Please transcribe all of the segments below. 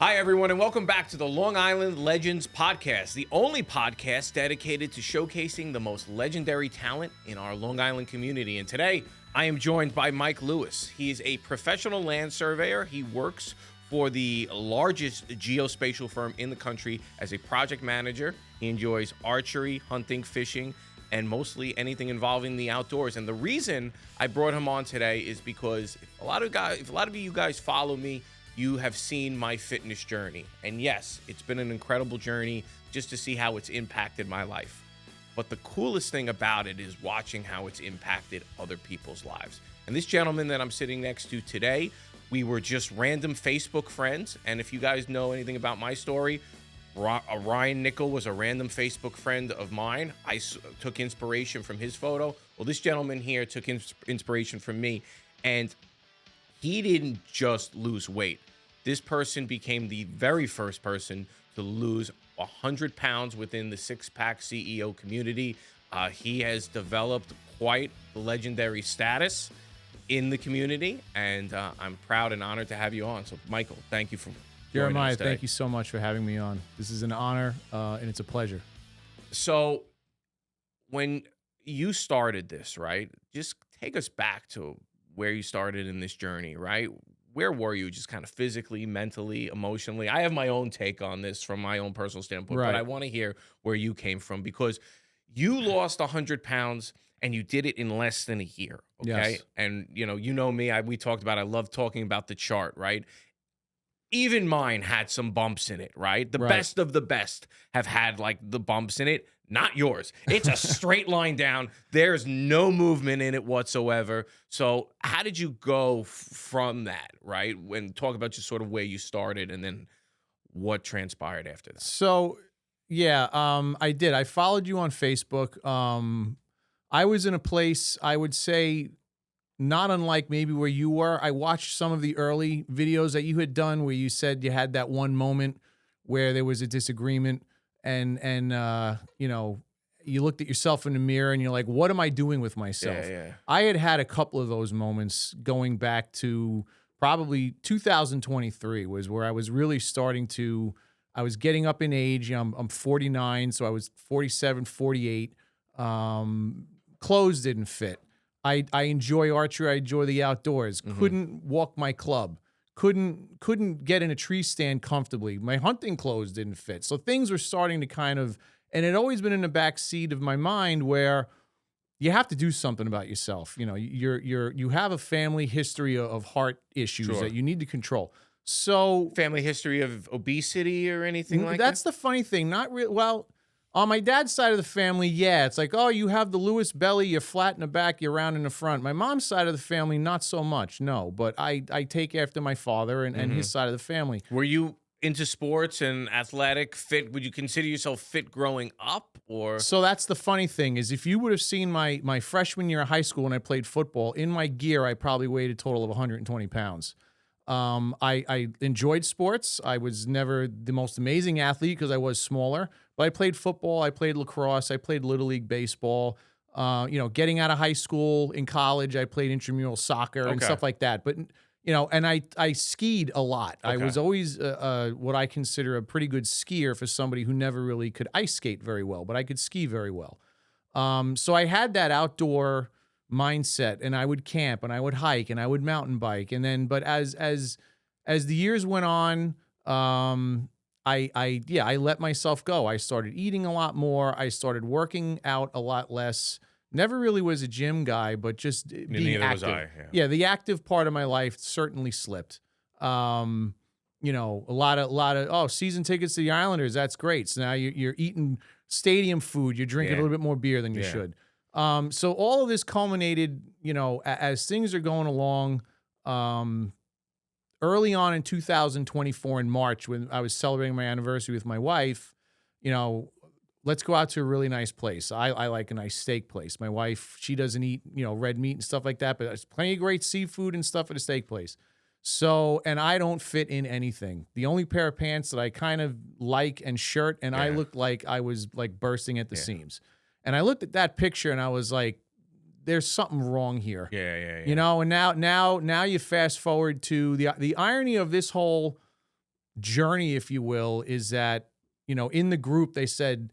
Hi, everyone, and welcome back to the Long Island Legends podcast, the only podcast dedicated to showcasing the most legendary talent in our Long Island community. And today, I am joined by Mike Lewis. He is a professional land surveyor. He works for the largest geospatial firm in the country as a project manager. He enjoys archery, hunting, fishing, and mostly anything involving the outdoors. And the reason I brought him on today is because if a lot of you guys follow me, you have seen my fitness journey. And yes, it's been an incredible journey just to see how it's impacted my life. But the coolest thing about it is watching how it's impacted other people's lives. And this gentleman that I'm sitting next to today, we were just random Facebook friends. And if you guys know anything about my story, Ryan Nickel was a random Facebook friend of mine. I took inspiration from his photo. Well, this gentleman here took inspiration from me. And he didn't just lose weight. This person became the very first person to lose 100 pounds within the six-pack CEO community. He has developed quite the legendary status in the community, and I'm proud and honored to have you on. So, Michael, thank you for joining us today. Thank you so much for having me on. This is an honor, and it's a pleasure. So, when you started this, right, just take us back to where you started in this journey, right? Where were you just kind of physically, mentally, emotionally? I have my own take on this from my own personal standpoint, Right. but I want to hear where you came from because you lost 100 pounds and you did it in less than a year, okay? Yes. And, you know me, we talked about, I love talking about the chart, right? Even mine had some bumps in it, right? The Right. best of the best have had like the bumps in it. Not yours. It's a straight line down. There's no movement in it whatsoever. So how did you go from that, right? When talk about just sort of where you started and then what transpired after that. So, yeah, I did. I followed you on Facebook. I was in a place, I would say, not unlike maybe where you were. I watched some of the early videos that you had done where you said you had that one moment where there was a disagreement and you know, you looked at yourself in the mirror and you're like, what am I doing with myself? Yeah. I had a couple of those moments going back to probably 2023 was where I was really starting to, I was getting up in age. I'm 49, so I was 47, 48. Clothes didn't fit. I enjoy archery. I enjoy the outdoors. Couldn't walk my club. Couldn't get in a tree stand comfortably. My hunting clothes didn't fit. So things were starting to kind of, and it had always been in the back seat of my mind where you have to do something about yourself. You know, you have a family history of heart issues Sure. that you need to control. So Family history of obesity or anything like that's that? the funny thing. Not real. Well, on my dad's side of the family, yeah, it's like, oh, you have the Lewis belly, you're flat in the back, you're round in the front. My mom's side of the family, not so much, no. But I take after my father and his side of the family. Were you into sports and athletic, fit? Would you consider yourself fit growing up or? So that's the funny thing is if you would have seen my freshman year of high school when I played football, in my gear, I probably weighed a total of 120 pounds. I enjoyed sports. I was never the most amazing athlete because I was smaller, but I played football. I played lacrosse. I played Little League baseball. Getting out of high school, in college, I played intramural soccer and Okay. stuff like that. But, and I skied a lot. I Okay. was always what I consider a pretty good skier for somebody who never really could ice skate very well, but I could ski very well. So I had that outdoor mindset, and I would camp and I would hike and I would mountain bike. And then, but as the years went on, I let myself go. I started eating a lot more. I started working out a lot less. Never really was a gym guy, but just being Neither active. was I, yeah. Yeah, the active part of my life certainly slipped. A lot of season tickets to the Islanders. That's great. So now you're eating stadium food. You're drinking Yeah. a little bit more beer than you Yeah. should. So all of this culminated, as things are going along, early on in 2024 in March, when I was celebrating my anniversary with my wife, let's go out to a really nice place. I like a nice steak place. My wife, she doesn't eat, red meat and stuff like that, but there's plenty of great seafood and stuff at a steak place. So, and I don't fit in anything. The only pair of pants that I kind of like and shirt, and I Yeah. looked like I was like bursting at the Yeah. seams. And I looked at that picture and I was like, there's something wrong here. Yeah. And now you fast forward to the irony of this whole journey, if you will, is that, in the group, they said,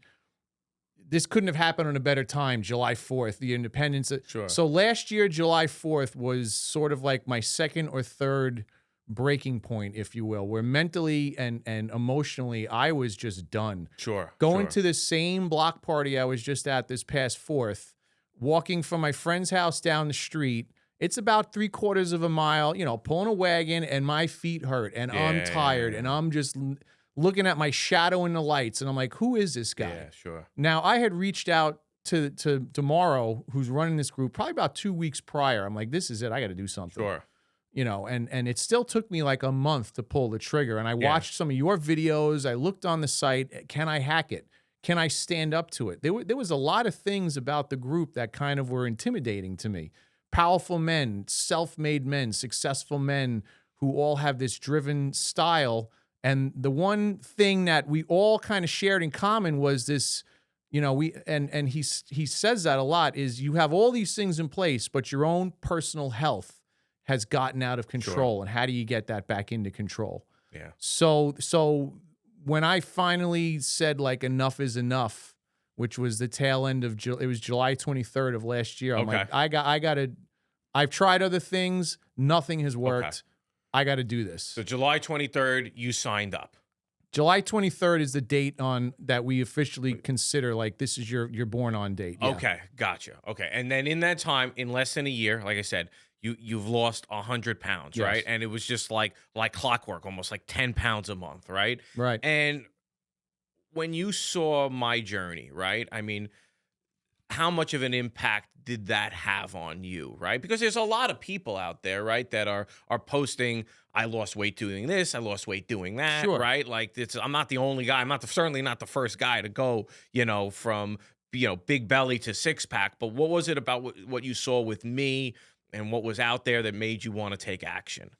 this couldn't have happened on a better time, July 4th, the independence. Sure. So last year, July 4th was sort of like my second or third breaking point, if you will, where mentally and emotionally, I was just done. Sure. Going sure. to the same block party I was just at this past 4th, walking from my friend's house down the street. It's about 3/4 of a mile, pulling a wagon, and my feet hurt, and I'm tired, and I'm just looking at my shadow in the lights, and I'm like, who is this guy? Yeah, sure. Now, I had reached out to Tomorrow, who's running this group, probably about 2 weeks prior. I'm like, this is it. I got to do something. Sure. And it still took me like a month to pull the trigger. And I watched some of your videos. I looked on the site. Can I hack it? Can I stand up to it? There was a lot of things about the group that kind of were intimidating to me. Powerful men, self-made men, successful men who all have this driven style. And the one thing that we all kind of shared in common was this, he says that a lot, is you have all these things in place, but your own personal health has gotten out of control. Sure. And how do you get that back into control? Yeah. So when I finally said, like, enough is enough, which was the tail end of it was July 23rd of last year. I'm like, I've tried other things. Nothing has worked. Okay. I got to do this. So July 23rd, you signed up. July 23rd is the date on that we officially consider, like, this is your born on date. Yeah. Okay. Gotcha. Okay. And then in that time, in less than a year, like I said, you've lost 100 pounds, Yes. right? And it was just like clockwork, almost like 10 pounds a month, right? Right. And when you saw my journey, right? I mean, how much of an impact did that have on you, right? Because there's a lot of people out there, right, that are posting, I lost weight doing this, I lost weight doing that, Sure. right? Like, I'm not the only guy. I'm certainly not the first guy to go, from big belly to six pack. But what was it about what you saw with me and what was out there that made you want to take action?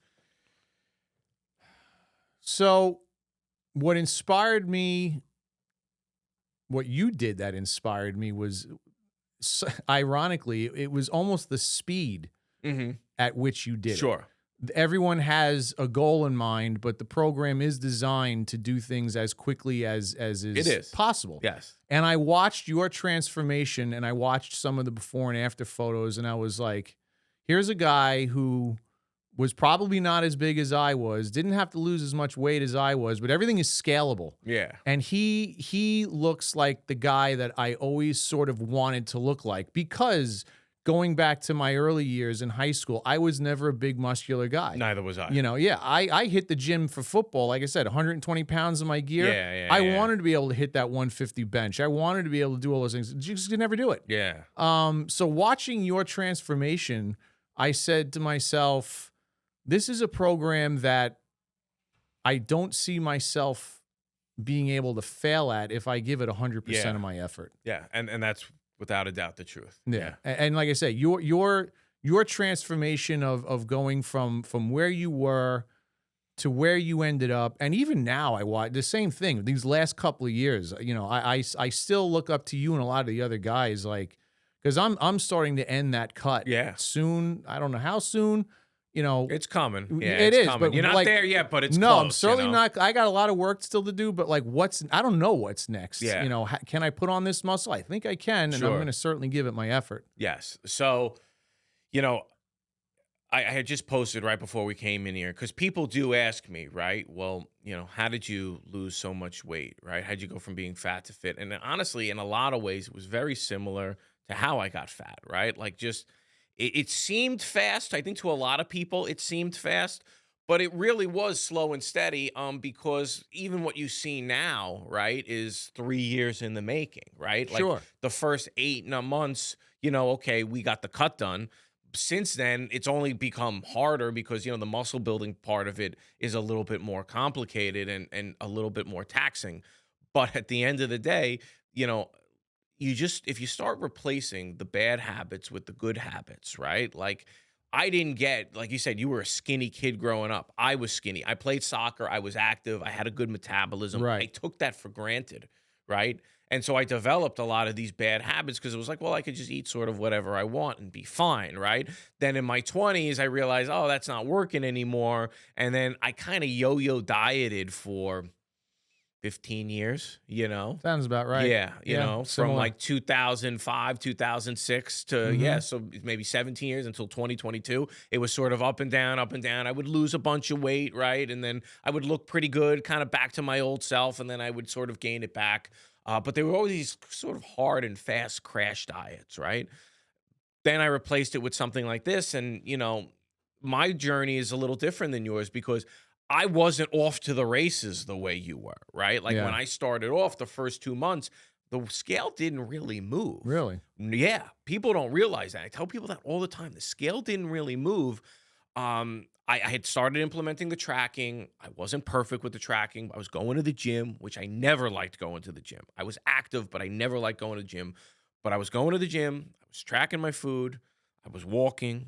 So what inspired me, what you did that inspired me was, ironically, it was almost the speed at which you did it. Sure. Everyone has a goal in mind, but the program is designed to do things as quickly as is possible. Yes. And I watched your transformation, and I watched some of the before and after photos, and I was like, here's a guy who was probably not as big as I was, didn't have to lose as much weight as I was, but everything is scalable. Yeah. And he looks like the guy that I always sort of wanted to look like, because going back to my early years in high school, I was never a big muscular guy. Neither was I. I hit the gym for football, like I said, 120 pounds in my gear. Yeah, I wanted to be able to hit that 150 bench. I wanted to be able to do all those things. You just could never do it. Yeah. So watching your transformation, I said to myself, this is a program that I don't see myself being able to fail at if I give it 100% of my effort. Yeah, and that's without a doubt the truth. Yeah. And like I say, your transformation of going from where you were to where you ended up, and even now I watch the same thing. These last couple of years, I still look up to you and a lot of the other guys, like, because I'm starting to end that cut. Yeah. Soon. I don't know how soon. It's coming. Yeah, it is, coming. but You're not like, there yet, but it's no, close. I'm certainly not. I got a lot of work still to do, but like, I don't know what's next. Yeah. Can I put on this muscle? I think I can, and Sure. I'm going to certainly give it my effort. Yes. So, I had just posted right before we came in here, because people do ask me, right? Well, how did you lose so much weight, right? How'd you go from being fat to fit? And honestly, in a lot of ways, it was very similar to how I got fat, right? Like, just it seemed fast. I think to a lot of people, it seemed fast, but it really was slow and steady. Because even what you see now, right, is 3 years in the making, right? Like, Sure. the first 8 months, okay, we got the cut done. Since then, it's only become harder because, the muscle building part of it is a little bit more complicated and a little bit more taxing. But at the end of the day, if you start replacing the bad habits with the good habits, right? Like, I didn't get, like you said, you were a skinny kid growing up. I was skinny. I played soccer. I was active. I had a good metabolism. Right. I took that for granted, right? And so I developed a lot of these bad habits because it was like, well, I could just eat sort of whatever I want and be fine, right? Then in my 20s, I realized, oh, that's not working anymore. And then I kind of yo-yo dieted for 15 years, you know? Sounds about right. Yeah, Yeah, from similar. like 2005, 2006 to, Mm-hmm. so maybe 17 years until 2022. It was sort of up and down, up and down. I would lose a bunch of weight, right? And then I would look pretty good, kind of back to my old self, and then I would sort of gain it back. But they were always these sort of hard and fast crash diets, right? Then I replaced it with something like this. And, my journey is a little different than yours because I wasn't off to the races the way you were, right? Like when Yeah. I started off the first 2 months, the scale didn't really move. Really? Yeah. People don't realize that. I tell people that all the time. The scale didn't really move. I had started implementing the tracking. I wasn't perfect with the tracking. I was going to the gym, which I never liked going to the gym. I was active, but I never liked going to the gym. But I was going to the gym. I was tracking my food. I was walking.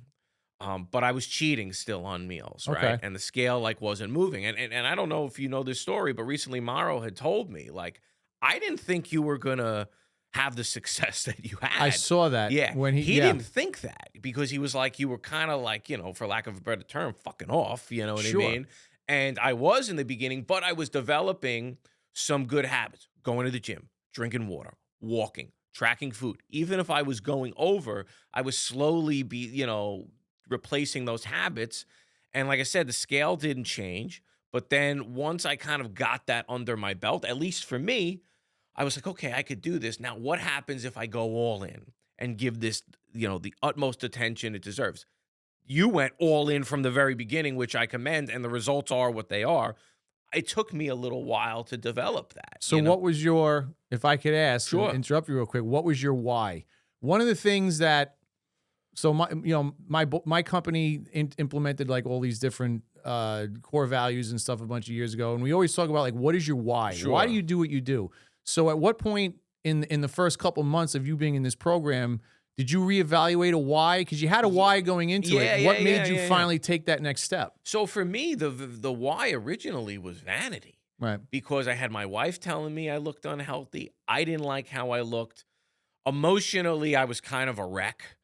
But I was cheating still on meals, right? Okay. And the scale like wasn't moving. And I don't know if you know this story, but recently Mauro had told me, like, I didn't think you were gonna have the success that you I had. saw that Yeah. when He yeah, didn't think that because he was like, you were kind of like, for lack of a better term, fucking off, you know what I sure. mean? And I was in the beginning, but I was developing some good habits, going to the gym, drinking water, walking, tracking food. Even if I was going over, I was slowly replacing those habits. And like I said, the scale didn't change. But then once I kind of got that under my belt, at least for me, I was like, okay, I could do this. Now, what happens if I go all in and give this, the utmost attention it deserves? You went all in from the very beginning, which I commend, and the results are what they are. It took me a little while to develop that, So what was your, if I could ask, and Sure. interrupt you real quick, what was your why? One of the things that, so my company implemented like all these different core values and stuff a bunch of years ago, and we always talk about like, what is your why? Why Sure. do you do what you do? So at what point in the first couple months of you being in this program did you reevaluate a why? Because you had a why going into it. What made you finally take that next step? So for me, the why originally was vanity. Right. Because I had my wife telling me I looked unhealthy. I didn't like how I looked. Emotionally, I was kind of a wreck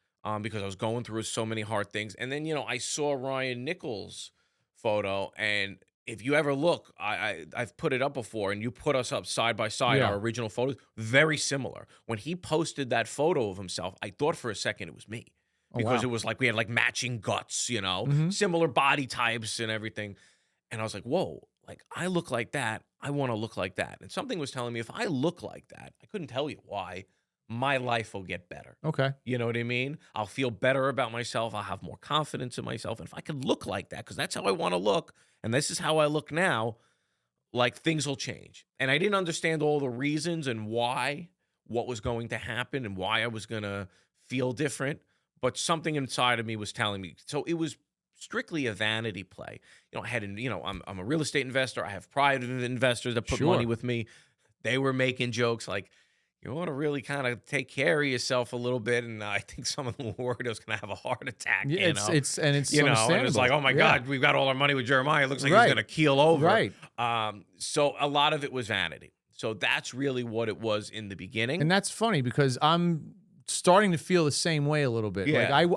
because I was going through so many hard things. And then, I saw Ryan Nichols' photo. And if you ever look, I've put it up before, and you put us up side by side, Yeah. our original photos, very similar. When he posted that photo of himself, I thought for a second it was me. Because wow. it was like we had like matching guts, Mhm. similar body types and everything. And I was like, whoa, like I look like that. I want to look like that. And something was telling me if I look like that, I couldn't tell you why, my life will get better. Okay. You know what I mean? I'll feel better about myself. I'll have more confidence in myself. And if I could look like that, because that's how I want to look, and this is how I look now, like things will change. And I didn't understand all the reasons and why, what was going to happen and why I was going to feel different. But something inside of me was telling me. So it was strictly a vanity play. I had, I'm a real estate investor. I have private investors that put Sure. money with me. They were making jokes like, you want to really kind of take care of yourself a little bit. And I think some of them were worried I was going to have a heart attack. Yeah, it's and it's like, oh my Yeah. God, we've got all our money with Jeremiah. It looks like Right. he's going to keel over. Right. So a lot of it was vanity. So that's really what it was in the beginning. And that's funny because I'm starting to feel the same way a little bit. Yeah. Like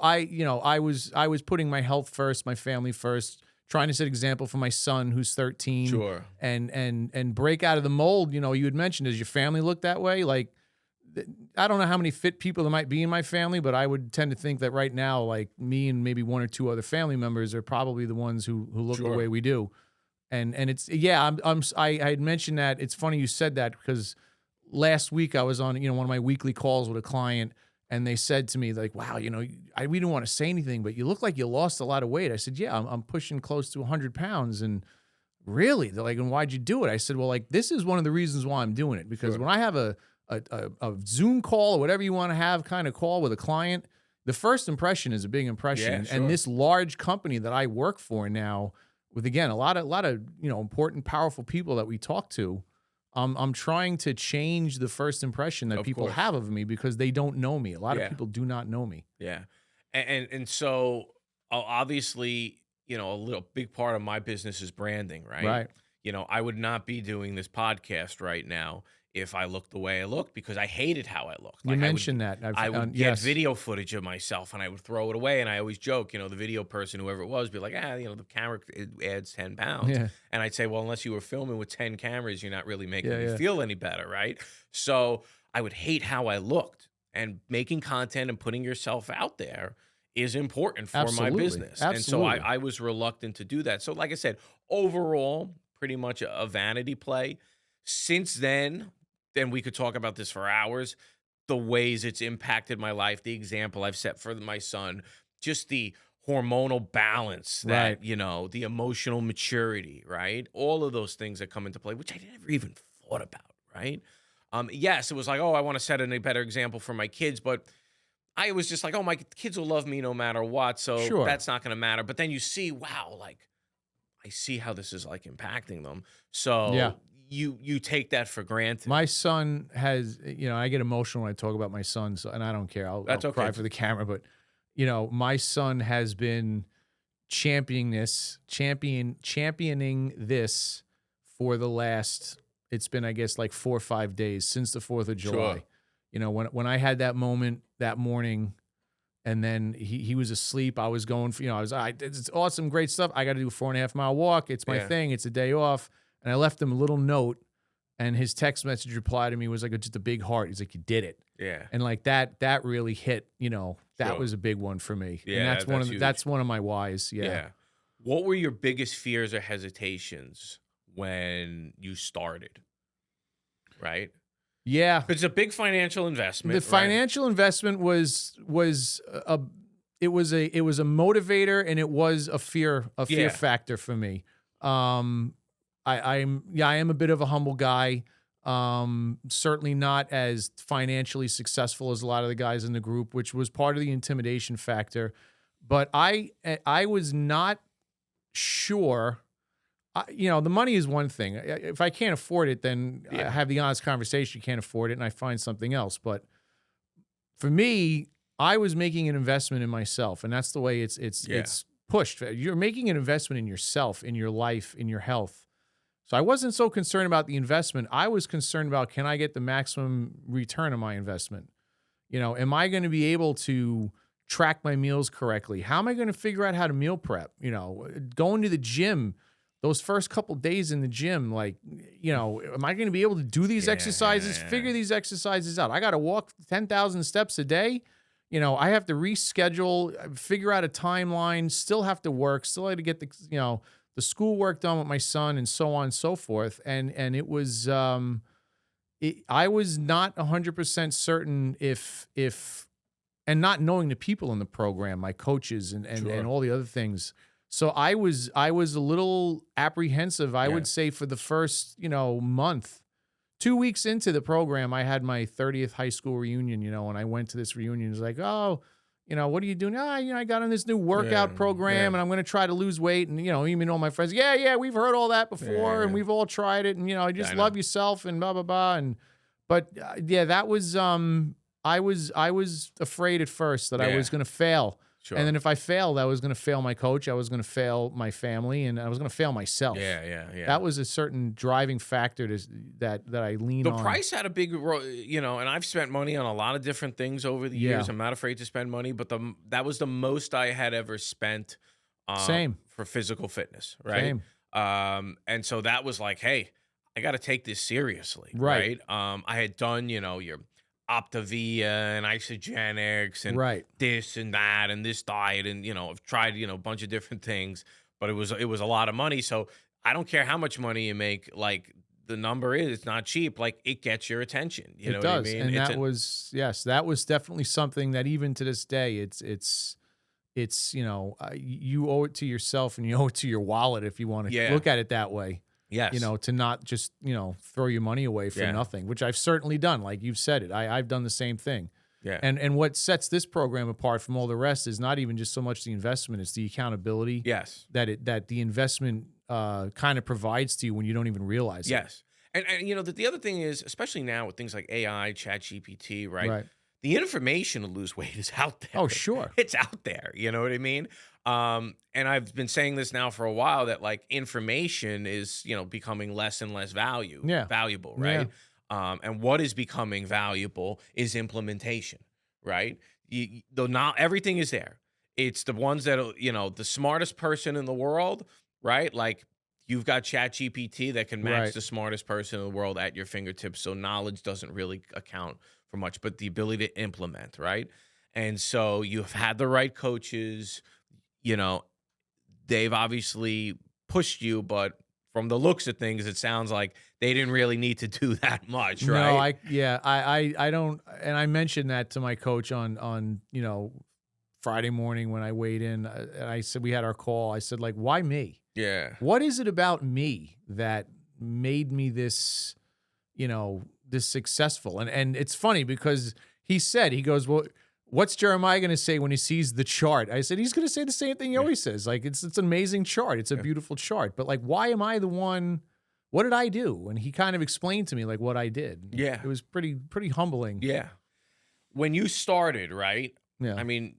I was putting my health first, my family first, trying to set example for my son who's 13. Sure. And break out of the mold. You had mentioned, does your family look that way? Like, I don't know how many fit people there might be in my family, but I would tend to think that right now, like me and maybe one or two other family members are probably the ones who look the Sure. way we do. And it's, yeah, I had mentioned that. It's funny you said that because last week I was on, one of my weekly calls with a client, and they said to me like, wow, we didn't want to say anything, but you look like you lost a lot of weight. I said, yeah, I'm pushing close to 100 pounds. And really, they're like, and why'd you do it? I said, well, like, this is one of the reasons why I'm doing it, because Sure. when I have a Zoom call or whatever you want to have kind of call with a client, the first impression is a big impression. Yeah, sure. And this large company that I work for now, with again a lot of important, powerful people that we talk to, I'm trying to change the first impression that Of people course. have of me because they don't know me. A lot Yeah. of people do not know me. Yeah. And so obviously, a little big part of my business is branding, right? Right. I would not be doing this podcast right now if I looked the way I looked, because I hated how I looked. You mentioned that. I would get video footage of myself and I would throw it away. And I always joke, the video person, whoever it was, be like, the camera it adds 10 pounds. Yeah. And I'd say, well, unless you were filming with 10 cameras, you're not really making me Yeah. feel any better, right? So I would hate how I looked. And making content and putting yourself out there is important for my business. Absolutely. And so I was reluctant to do that. So like I said, overall, pretty much a vanity play. Since then we could talk about this for hours, the ways it's impacted my life, the example I've set for my son, just the hormonal balance that, the emotional maturity, right? All of those things that come into play, which I never even thought about, right? Yes, it was like, I want to set a better example for my kids, but I was just like, my kids will love me no matter what, so that's not going to matter. But then you see, wow, like, I see how this is like impacting them. So you take that for granted. My son has, I get emotional when I talk about my son, and I don't care. I'll cry for the camera, but my son has been championing this for the last, it's been, I guess, like 4 or 5 days since the 4th of July. Sure. When I had that moment that morning, and then he was asleep, I was going for, it's awesome, great stuff. I got to do a 4.5 mile walk. It's my thing. It's a day off. And I left him a little note, and his text message reply to me was like just a big heart. He's like, you did it. Yeah. And like that really hit, that was a big one for me. Yeah. And that's one of my whys. Yeah. What were your biggest fears or hesitations when you started? Right? Yeah. It's a big financial investment. The financial investment was a motivator, and it was a fear factor for me. I am a bit of a humble guy. Certainly not as financially successful as a lot of the guys in the group, which was part of the intimidation factor. But I was not sure. The money is one thing. If I can't afford it, then I have the honest conversation. You can't afford it, and I find something else. But for me, I was making an investment in myself, and that's the way it's pushed. You're making an investment in yourself, in your life, in your health. So I wasn't so concerned about the investment. I was concerned about, can I get the maximum return on my investment? Am I going to be able to track my meals correctly? How am I going to figure out how to meal prep? Going to the gym, those first couple days in the gym, like, am I going to be able to do these exercises, figure these exercises out? I got to walk 10,000 steps a day. I have to reschedule, figure out a timeline, still have to work, still have to get the school work done with my son, and so on and so forth. And it was, I was not 100% certain if, and not knowing the people in the program, my coaches and all the other things. So I was a little apprehensive, I would say, for the first, month. 2 weeks into the program, I had my 30th high school reunion, and I went to this reunion. It was like, what are you doing? I got on this new workout program, and I'm going to try to lose weight. And, even all my friends, we've heard all that before, and we've all tried it. And, just love yourself and blah, blah, blah. But that was, I was afraid at first that I was going to fail. Sure. And then if I failed, I was going to fail my coach, I was going to fail my family, and I was going to fail myself. Yeah. That was a certain driving factor that I lean on. The price had a big role, and I've spent money on a lot of different things over the years. I'm not afraid to spend money, but that was the most I had ever spent Same. For physical fitness, right? Same. And so that was like, hey, I got to take this seriously, right? I had done, your Optavia and Isogenics and this and that and this diet, and I've tried a bunch of different things, but it was a lot of money. So I don't care how much money you make, like the number is, it's not cheap. Like it gets your attention. You know does. what I mean? And that was definitely something that even to this day, it's you owe it to yourself, and you owe it to your wallet if you want to look at it that way. Yes. To not just, throw your money away for nothing, which I've certainly done. Like you've said it, I've done the same thing. Yeah. And what sets this program apart from all the rest is not even just so much the investment, it's the accountability. Yes. That the investment kind of provides to you when you don't even realize it. Yes. And the other thing is, especially now with things like AI, ChatGPT, right? the information to lose weight is out there. Oh, sure. It's out there. You know what I mean? And I've been saying this now for a while that like information is, becoming less and less valuable, right? And what is becoming valuable is implementation, right? Though not everything is there. It's the ones that, the smartest person in the world, right? Like you've got ChatGPT that can match Right. the smartest person in the world at your fingertips. So knowledge doesn't really account for much, but the ability to implement, right? And so you've had the right coaches, they've obviously pushed you, but from the looks of things, it sounds like they didn't really need to do that much, right? No, I don't, and I mentioned that to my coach on Friday morning when I weighed in, and I said we had our call. I said like, why me? Yeah. What is it about me that made me this, this successful? And it's funny because he goes, well, what's Jeremiah going to say when he sees the chart? I said, he's going to say the same thing he always says. Like, it's an amazing chart. It's a beautiful chart. But like, why am I the one? What did I do? And he kind of explained to me like what I did. Yeah. It was pretty humbling. Yeah. When you started, right? Yeah. I mean,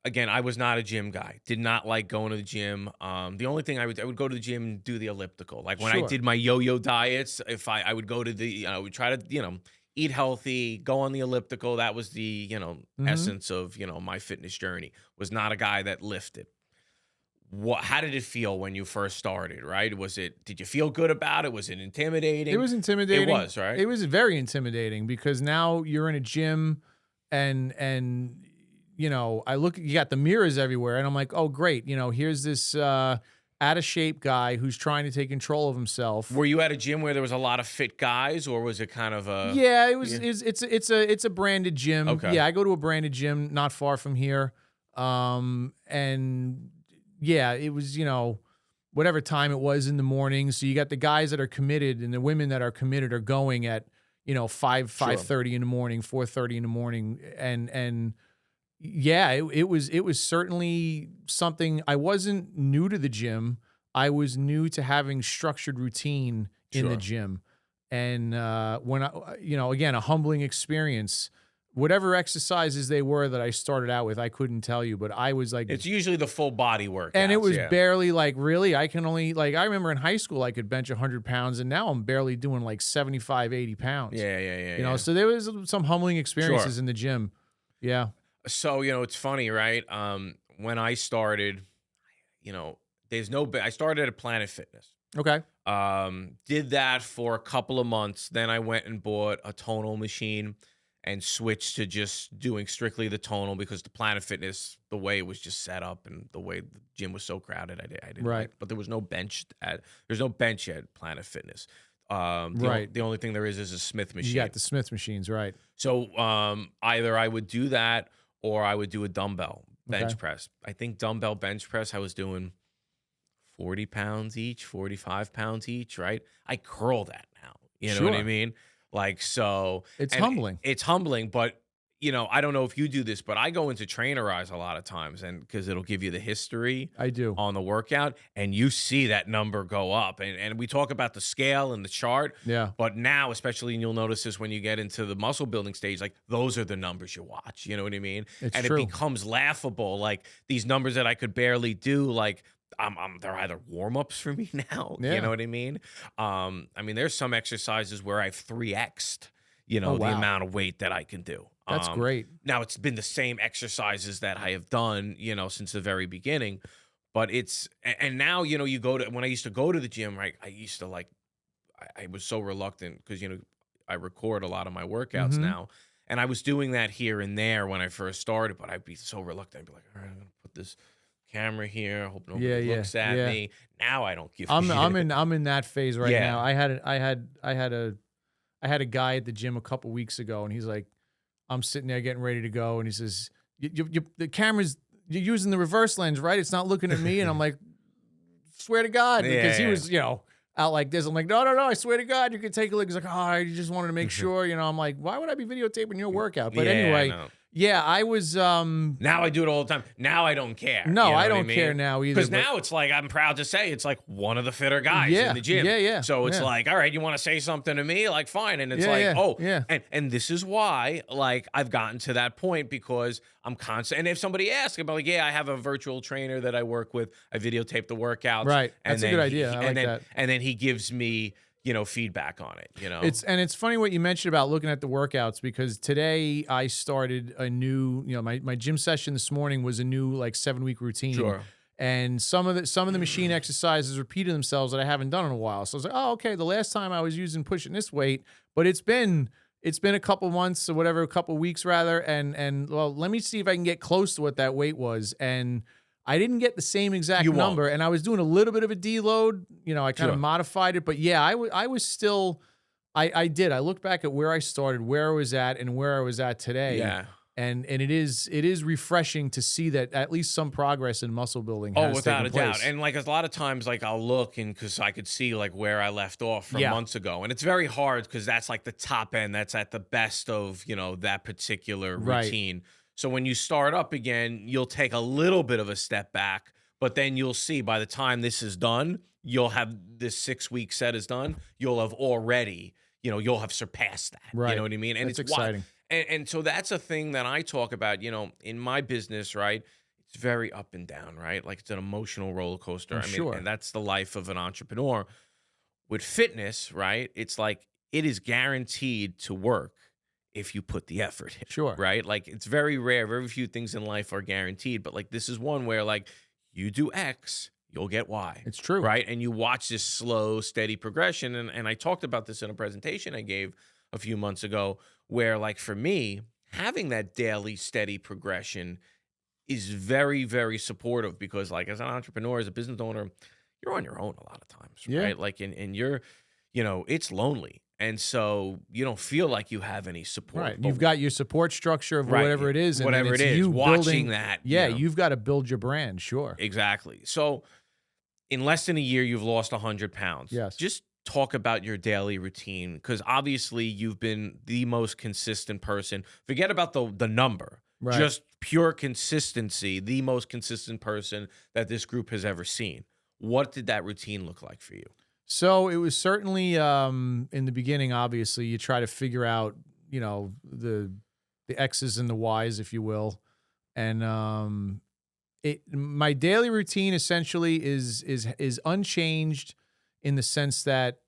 again, I was not a gym guy. Did not like going to the gym. The only thing I would go to the gym and do the elliptical. Like when I Sure. did my yo-yo diets, if I would go to I would try to, eat healthy, go on the elliptical. That was the, essence of, my fitness journey. Was not a guy that lifted. How did it feel when you first started, right? Did you feel good about it? Was it intimidating? It was intimidating. It was, right? It was very intimidating because now you're in a gym and you got the mirrors everywhere and I'm like, oh great, here's this out of shape guy who's trying to take control of himself. Were you at a gym where there was a lot of fit guys, or was it kind of a? Yeah, it was. It's a branded gym. Okay. Yeah, I go to a branded gym not far from here. And yeah, it was whatever time it was in the morning. So you got the guys that are committed and the women that are committed are going at 5:30 in the morning, 4:30 in the morning, and. Yeah, it was certainly something. I wasn't new to the gym. I was new to having structured routine in the gym. And when again, a humbling experience. Whatever exercises they were that I started out with, I couldn't tell you, but I was like, it's usually the full body work. and it was barely like, really, I can only I remember in high school I could bench 100 pounds and now I'm barely doing like 75, 80 pounds. Yeah. So there was some humbling experiences in the gym. Yeah. So, it's funny, right? When I started, I started at Planet Fitness. Okay. Did that for a couple of months. Then I went and bought a tonal machine and switched to just doing strictly the tonal because the Planet Fitness, the way it was just set up and the way the gym was so crowded, I didn't Right. like. But there's no bench at Planet Fitness. Right. The only thing there is a Smith machine. You got the Smith machines, right? So either I would do that or I would do a dumbbell bench press. I think dumbbell bench press, I was doing 40 pounds each, 45 pounds each, right? I curl that now. You know what I mean? Like, so. It's humbling. It's humbling, but, I don't know if you do this, but I go into Trainerize a lot of times and because it'll give you the history. I do. On the workout, and you see that number go up. And we talk about the scale and the chart. Yeah. But now, especially, and you'll notice this when you get into the muscle building stage, like those are the numbers you watch. You know what I mean? It's true. It becomes laughable. Like these numbers that I could barely do, like they're either warm-ups for me now. Yeah. You know what I mean? There's some exercises where I've 3x'd, the amount of weight that I can do. That's great. Now it's been the same exercises that I have done, since the very beginning, but and now, you go to, when I used to go to the gym, right? I used to I was so reluctant because, I record a lot of my workouts now, and I was doing that here and there when I first started, but I'd be so reluctant. I'd be like, all right, I'm going to put this camera here. I hope nobody looks at me. Now I don't give a shit. I'm in that phase right Yeah. now. I had a guy at the gym a couple weeks ago, and he's like, I'm sitting there getting ready to go, and he says, the camera's, you're using the reverse lens, right? It's not looking at me. And I'm like, swear to God, because he was, out like this. I'm like, no, I swear to God, you can take a look. He's like, oh, I just wanted to make sure, I'm like, why would I be videotaping your workout? But anyway, Yeah, I was. Now I do it all the time. Now I don't care. No, You know I what don't mean? care now either. Because but- now it's like, I'm proud to say, it's like one of the fitter guys Yeah, in the gym. yeah. So it's Yeah. like, all right, you want to say something to me? Like, fine. And it's Yeah, like, yeah, oh, yeah. And this is why, like, I've gotten to that point because I'm constant. And if somebody asks, I'm like, yeah, I have a virtual trainer that I work with. I videotape the workouts. Right. And That's a then good idea. I like that. And then he gives me, feedback on it, It's funny what you mentioned about looking at the workouts, because today I started a new, my gym session this morning was a new like 7-week routine. Sure. And some of the machine exercises repeated themselves that I haven't done in a while. So I was like, oh, okay, the last time I was pushing this weight, but it's been a couple months or whatever, a couple weeks rather, and well, let me see if I can get close to what that weight was. And I didn't get the same exact You won't. number, and I was doing a little bit of a deload. I kind of modified it, but yeah, I was still, I did. I looked back at where I started, where I was at, and where I was at today. Yeah. And it is refreshing to see that at least some progress in muscle building has without taken a doubt. place. And like a lot of times, like I'll look and because I could see like where I left off from months ago. And it's very hard because that's like the top end. That's at the best of, that particular routine. So when you start up again, you'll take a little bit of a step back, but then you'll see by the time this is done, you'll have this 6-week set is done. You'll have already, you'll have surpassed that. Right. You know what I mean? And That's it's exciting. And so that's a thing that I talk about, in my business, right? It's very up and down, right? Like it's an emotional roller coaster. Sure. And that's the life of an entrepreneur. With fitness, right? It's like it is guaranteed to work if you put the effort in. Sure. Right? Like it's very rare. Very few things in life are guaranteed. But like this is one where like you do X, you'll get Y. It's true. Right? And you watch this slow, steady progression. And I talked about this in a presentation I gave a few months ago, where like for me, having that daily steady progression is very, very supportive because like as an entrepreneur, as a business owner, you're on your own a lot of times, right? Like and you're, it's lonely. And so you don't feel like you have any support. Right. You've got your support structure of whatever it is. And whatever it's it is, you watching building, that. Yeah, you've got to build your brand. Sure. Exactly. So in less than a year, you've lost 100 pounds. Yes. Just talk about your daily routine because obviously you've been the most consistent person. Forget about the number. Right. Just pure consistency, the most consistent person that this group has ever seen. What did that routine look like for you? So it was certainly in the beginning, obviously, you try to figure out, the X's and the Y's, if you will. And my daily routine essentially is unchanged in the sense that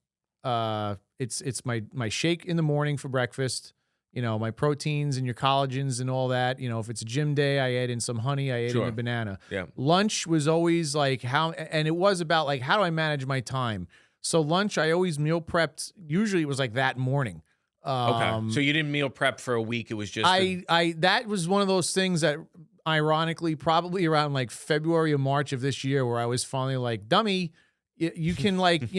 it's my shake in the morning for breakfast, my proteins and your collagens and all that. If it's a gym day, I add in some honey, I add in a banana. Yeah. Lunch was always like and it was about like, how do I manage my time? So lunch, I always meal prepped. Usually it was like that morning. Okay. So you didn't meal prep for a week. It was just that was one of those things that ironically probably around like February or March of this year where I was finally like, dummy, you can like,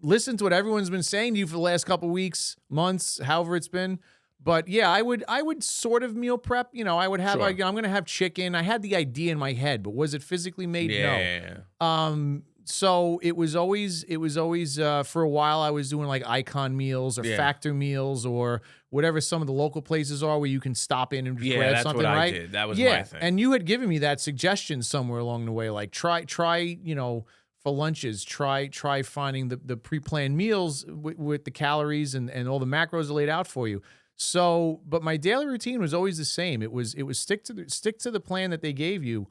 listen to what everyone's been saying to you for the last couple weeks, months, however it's been. But yeah, I would sort of meal prep. I would have like, I'm going to have chicken. I had the idea in my head, but was it physically made? No. So it was always for a while I was doing like Icon meals or Factor meals or whatever some of the local places are where you can stop in and just grab that's something, what right? I did. That was my thing. And you had given me that suggestion somewhere along the way, like try for lunches, try finding the pre-planned meals with the calories and all the macros are laid out for you. So, but my daily routine was always the same. It was stick to the plan that they gave you.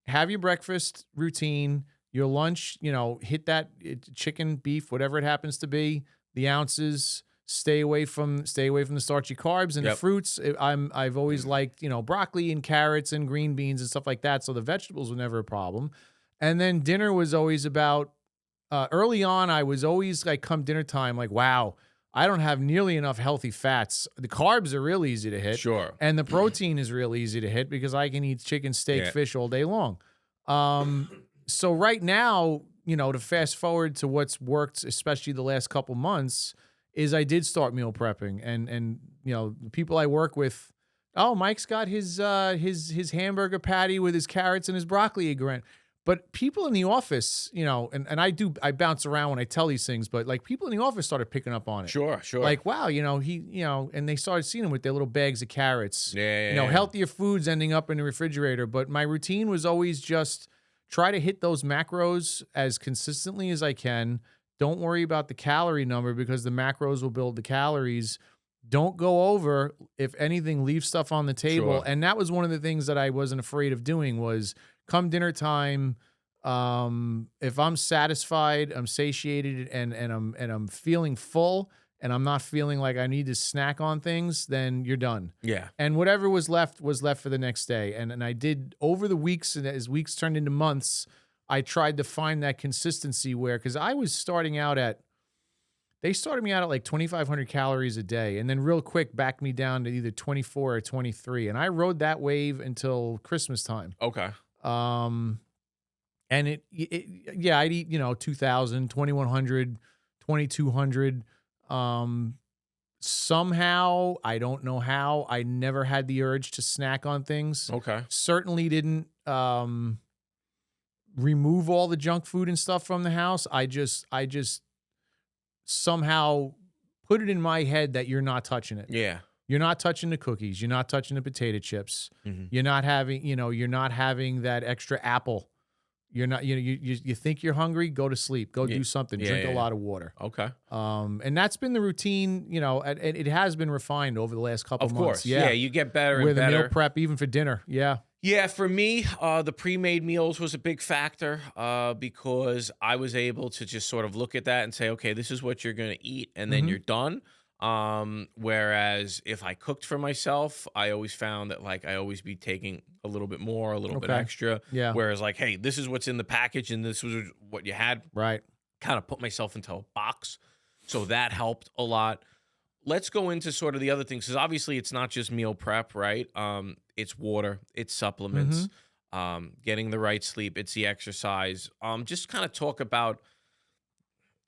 Have your breakfast routine. Your lunch, hit that chicken, beef, whatever it happens to be, the ounces, stay away from the starchy carbs and the fruits. I've always liked, broccoli and carrots and green beans and stuff like that. So the vegetables were never a problem. And then dinner was always about, early on, I was always like come dinner time, like, wow, I don't have nearly enough healthy fats. The carbs are real easy to hit. Sure. And the protein is real easy to hit because I can eat chicken, steak, fish all day long. So right now, to fast forward to what's worked, especially the last couple months, is I did start meal prepping, and the people I work with, oh, Mike's got his hamburger patty with his carrots and his broccoli again. But people in the office, and I bounce around when I tell these things, but like people in the office started picking up on it. Sure. Like, wow, and they started seeing him with their little bags of carrots. Yeah. Healthier foods ending up in the refrigerator. But my routine was always just try to hit those macros as consistently as I can. Don't worry about the calorie number because the macros will build the calories. Don't go over. If anything, leave stuff on the table. Sure. And that was one of the things that I wasn't afraid of doing was come dinner time. If I'm satisfied, I'm satiated, and I'm feeling full, and I'm not feeling like I need to snack on things, then you're done. Yeah. And whatever was left for the next day. And I did over the weeks, and as weeks turned into months, I tried to find that consistency where, because I was they started me out at like 2,500 calories a day, and then real quick backed me down to either 24 or 23. And I rode that wave until Christmas time. Okay. And I'd eat, 2,000, 2,100, 2,200. Somehow, I don't know how, I never had the urge to snack on things. Okay. Certainly didn't remove all the junk food and stuff from the house. I just somehow put it in my head that you're not touching it. Yeah. You're not touching the cookies. You're not touching the potato chips. Mm-hmm. You're not having that extra apple. You're not, you think you're hungry, go to sleep, go do something, drink a lot of water. Okay. And that's been the routine, and it has been refined over the last couple months. Of course. Yeah. You get better and with better. With meal prep, even for dinner. Yeah. Yeah, for me, the pre-made meals was a big factor because I was able to just sort of look at that and say, okay, this is what you're going to eat, and then you're done. Whereas if I cooked for myself, I always found that like I always be taking a little bit more, a little bit extra. Yeah. Whereas like, hey, this is what's in the package and this was what you had. Right. Kind of put myself into a box. So that helped a lot. Let's go into sort of the other things, because obviously it's not just meal prep, right? It's water, it's supplements, getting the right sleep, it's the exercise. Just kind of talk about,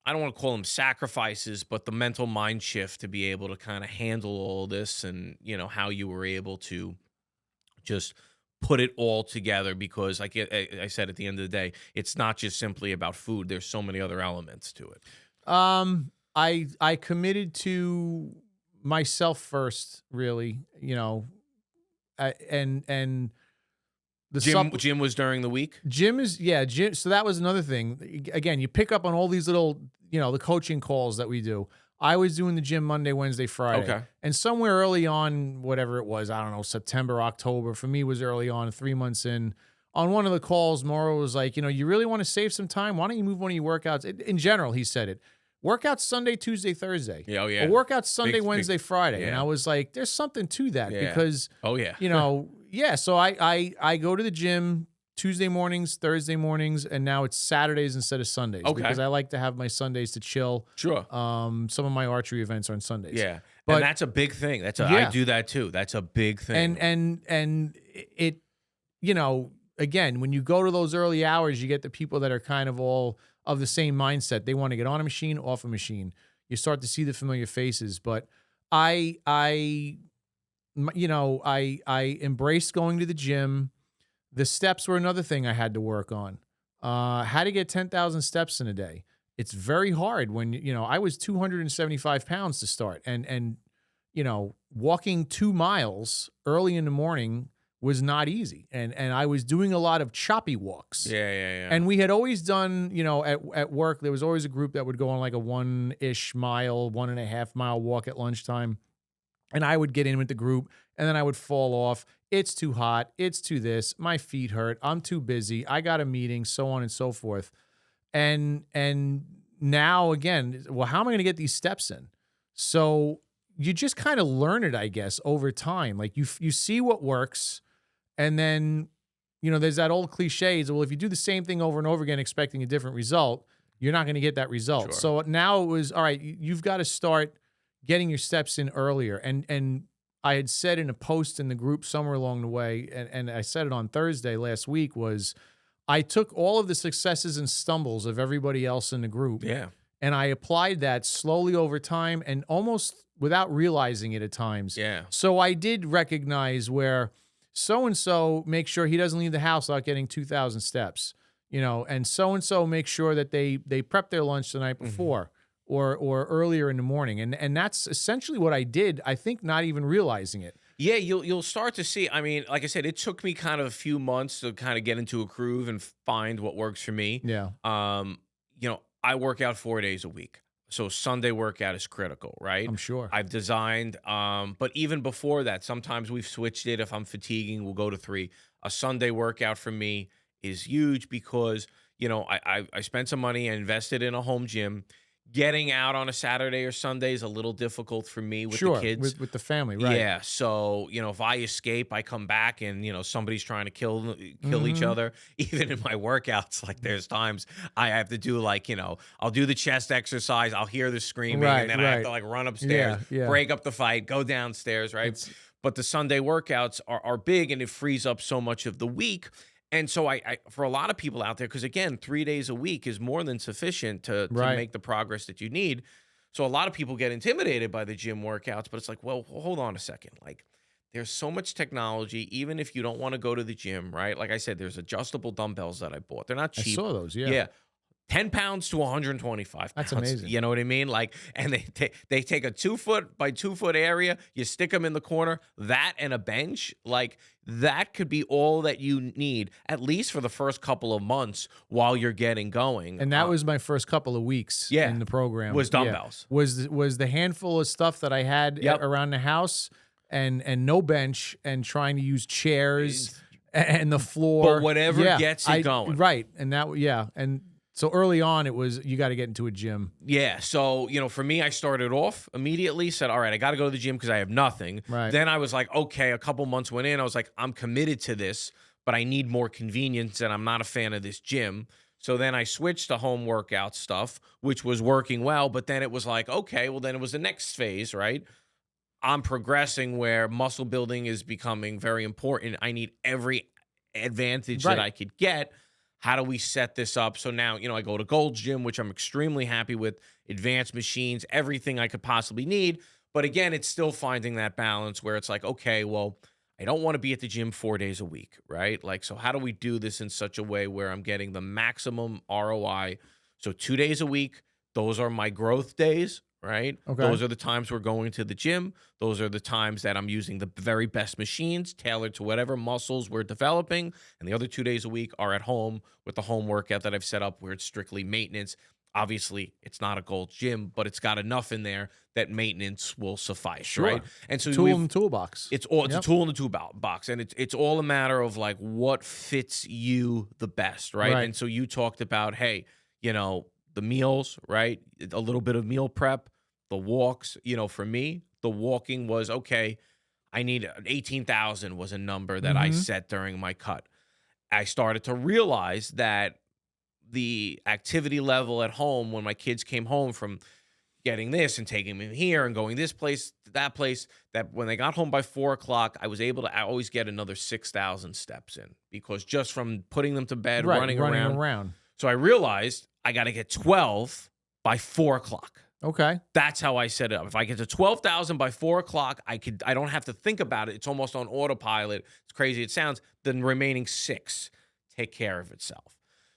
I don't want to call them sacrifices, but the mental mind shift to be able to kind of handle all this, and how you were able to just put it all together, because like I said, at the end of the day, it's not just simply about food. There's so many other elements to it. I committed to myself first, really, and the gym was during the week. Gym. So that was another thing. Again, you pick up on all these little, the coaching calls that we do. I was doing the gym Monday, Wednesday, Friday. Okay. And somewhere early on, whatever it was, I don't know, September, October, for me was early on, 3 months in. On one of the calls, Mauro was like, you really want to save some time? Why don't you move one of your workouts? In general, he said it. Workouts Sunday, Tuesday, Thursday. Yeah, oh, yeah. Or workouts Sunday, Wednesday, Friday. Yeah. And I was like, there's something to that because, yeah. So I go to the gym Tuesday mornings, Thursday mornings, and now it's Saturdays instead of Sundays. Okay. Because I like to have my Sundays to chill. Sure. Some of my archery events are on Sundays. Yeah. But and that's a big thing. I do that too. That's a big thing. And it, again, when you go to those early hours, you get the people that are kind of all of the same mindset. They want to get on a machine, off a machine. You start to see the familiar faces. But I embraced going to the gym. The steps were another thing I had to work on. How to get 10,000 steps in a day. It's very hard when, I was 275 pounds to start. And walking 2 miles early in the morning was not easy. And I was doing a lot of choppy walks. Yeah. And we had always done, at work, there was always a group that would go on like a 1-ish mile, 1.5 mile walk at lunchtime. And I would get in with the group and then I would fall off. It's too hot. It's too this. My feet hurt. I'm too busy. I got a meeting, so on and so forth. And now again, well, how am I going to get these steps in? So you just kind of learn it, I guess, over time. Like you see what works. And then, there's that old cliche is, well, if you do the same thing over and over again, expecting a different result, you're not going to get that result. Sure. So now it was, all right, you've got to start getting your steps in earlier. And I had said in a post in the group somewhere along the way, and I said it on Thursday last week, was I took all of the successes and stumbles of everybody else in the group. Yeah. And I applied that slowly over time and almost without realizing it at times. Yeah. So I did recognize where so-and-so makes sure he doesn't leave the house without getting 2,000 steps. and so make sure that they prep their lunch the night before or earlier in the morning. And that's essentially what I did, I think, not even realizing it. Yeah, you'll start to see. I mean, like I said, it took me kind of a few months to kind of get into a groove and find what works for me. Yeah. I work out 4 days a week. So Sunday workout is critical, right? I'm sure. I've designed, but even before that, sometimes we've switched it. If I'm fatiguing, we'll go to 3. A Sunday workout for me is huge because, I spent some money, I invested in a home gym. Getting out on a Saturday or Sunday is a little difficult for me with the kids. With the family, right? Yeah. So, if I escape, I come back and, somebody's trying to kill each other. Even in my workouts, like there's times I have to do I'll do the chest exercise. I'll hear the screaming and then I have to run upstairs, break up the fight, go downstairs, right? But the Sunday workouts are big and it frees up so much of the week. And so I for a lot of people out there, because again, 3 days a week is more than sufficient to make the progress that you need. So a lot of people get intimidated by the gym workouts, but it's like, well, hold on a second. Like there's so much technology, even if you don't want to go to the gym, right? Like I said, there's adjustable dumbbells that I bought. They're not cheap. I saw those, yeah. Yeah. 10 pounds to 125 pounds. That's amazing. You know what I mean? And they take a 2 foot by 2 foot area, you stick them in the corner, that and a bench, that could be all that you need, at least for the first couple of months while you're getting going. And that was my first couple of weeks in the program. Was dumbbells. Yeah. Was the handful of stuff that I had around the house and no bench and trying to use chairs and the floor. But whatever gets you going. Right. And and so early on, it was, you got to get into a gym. Yeah. So, for me, I started off immediately, said, all right, I got to go to the gym because I have nothing. Right. Then I was like, okay, a couple months went in. I was like, I'm committed to this, but I need more convenience and I'm not a fan of this gym. So then I switched to home workout stuff, which was working well. But then it was like, okay, well, then it was the next phase, right? I'm progressing where muscle building is becoming very important. I need every advantage that I could get. How do we set this up? So now, I go to Gold's Gym, which I'm extremely happy with, advanced machines, everything I could possibly need. But again, it's still finding that balance where it's like, okay, well, I don't want to be at the gym 4 days a week, right? So how do we do this in such a way where I'm getting the maximum ROI? So 2 days a week, those are my growth days, right? Okay. Those are the times we're going to the gym. Those are the times that I'm using the very best machines tailored to whatever muscles we're developing. And the other 2 days a week are at home with the home workout that I've set up where it's strictly maintenance. Obviously, it's not a Gold's Gym, but it's got enough in there that maintenance will suffice, right? And so tool in the toolbox. It's a tool in the toolbox, and it's all a matter of what fits you the best, right? And so you talked about, hey, the meals, right? A little bit of meal prep, the walks. For me, the walking was okay. I need 18,000 was a number that I set during my cut. I started to realize that the activity level at home when my kids came home from getting this and taking them here and going this place to that place, that when they got home by 4 o'clock, I was able to always get another 6,000 steps in because just from putting them to bed, running around. So I realized I got to get 12 by 4 o'clock. Okay. That's how I set it up. If I get to 12,000 by 4 o'clock, I don't have to think about it. It's almost on autopilot. It's crazy it sounds. The remaining 6 take care of itself.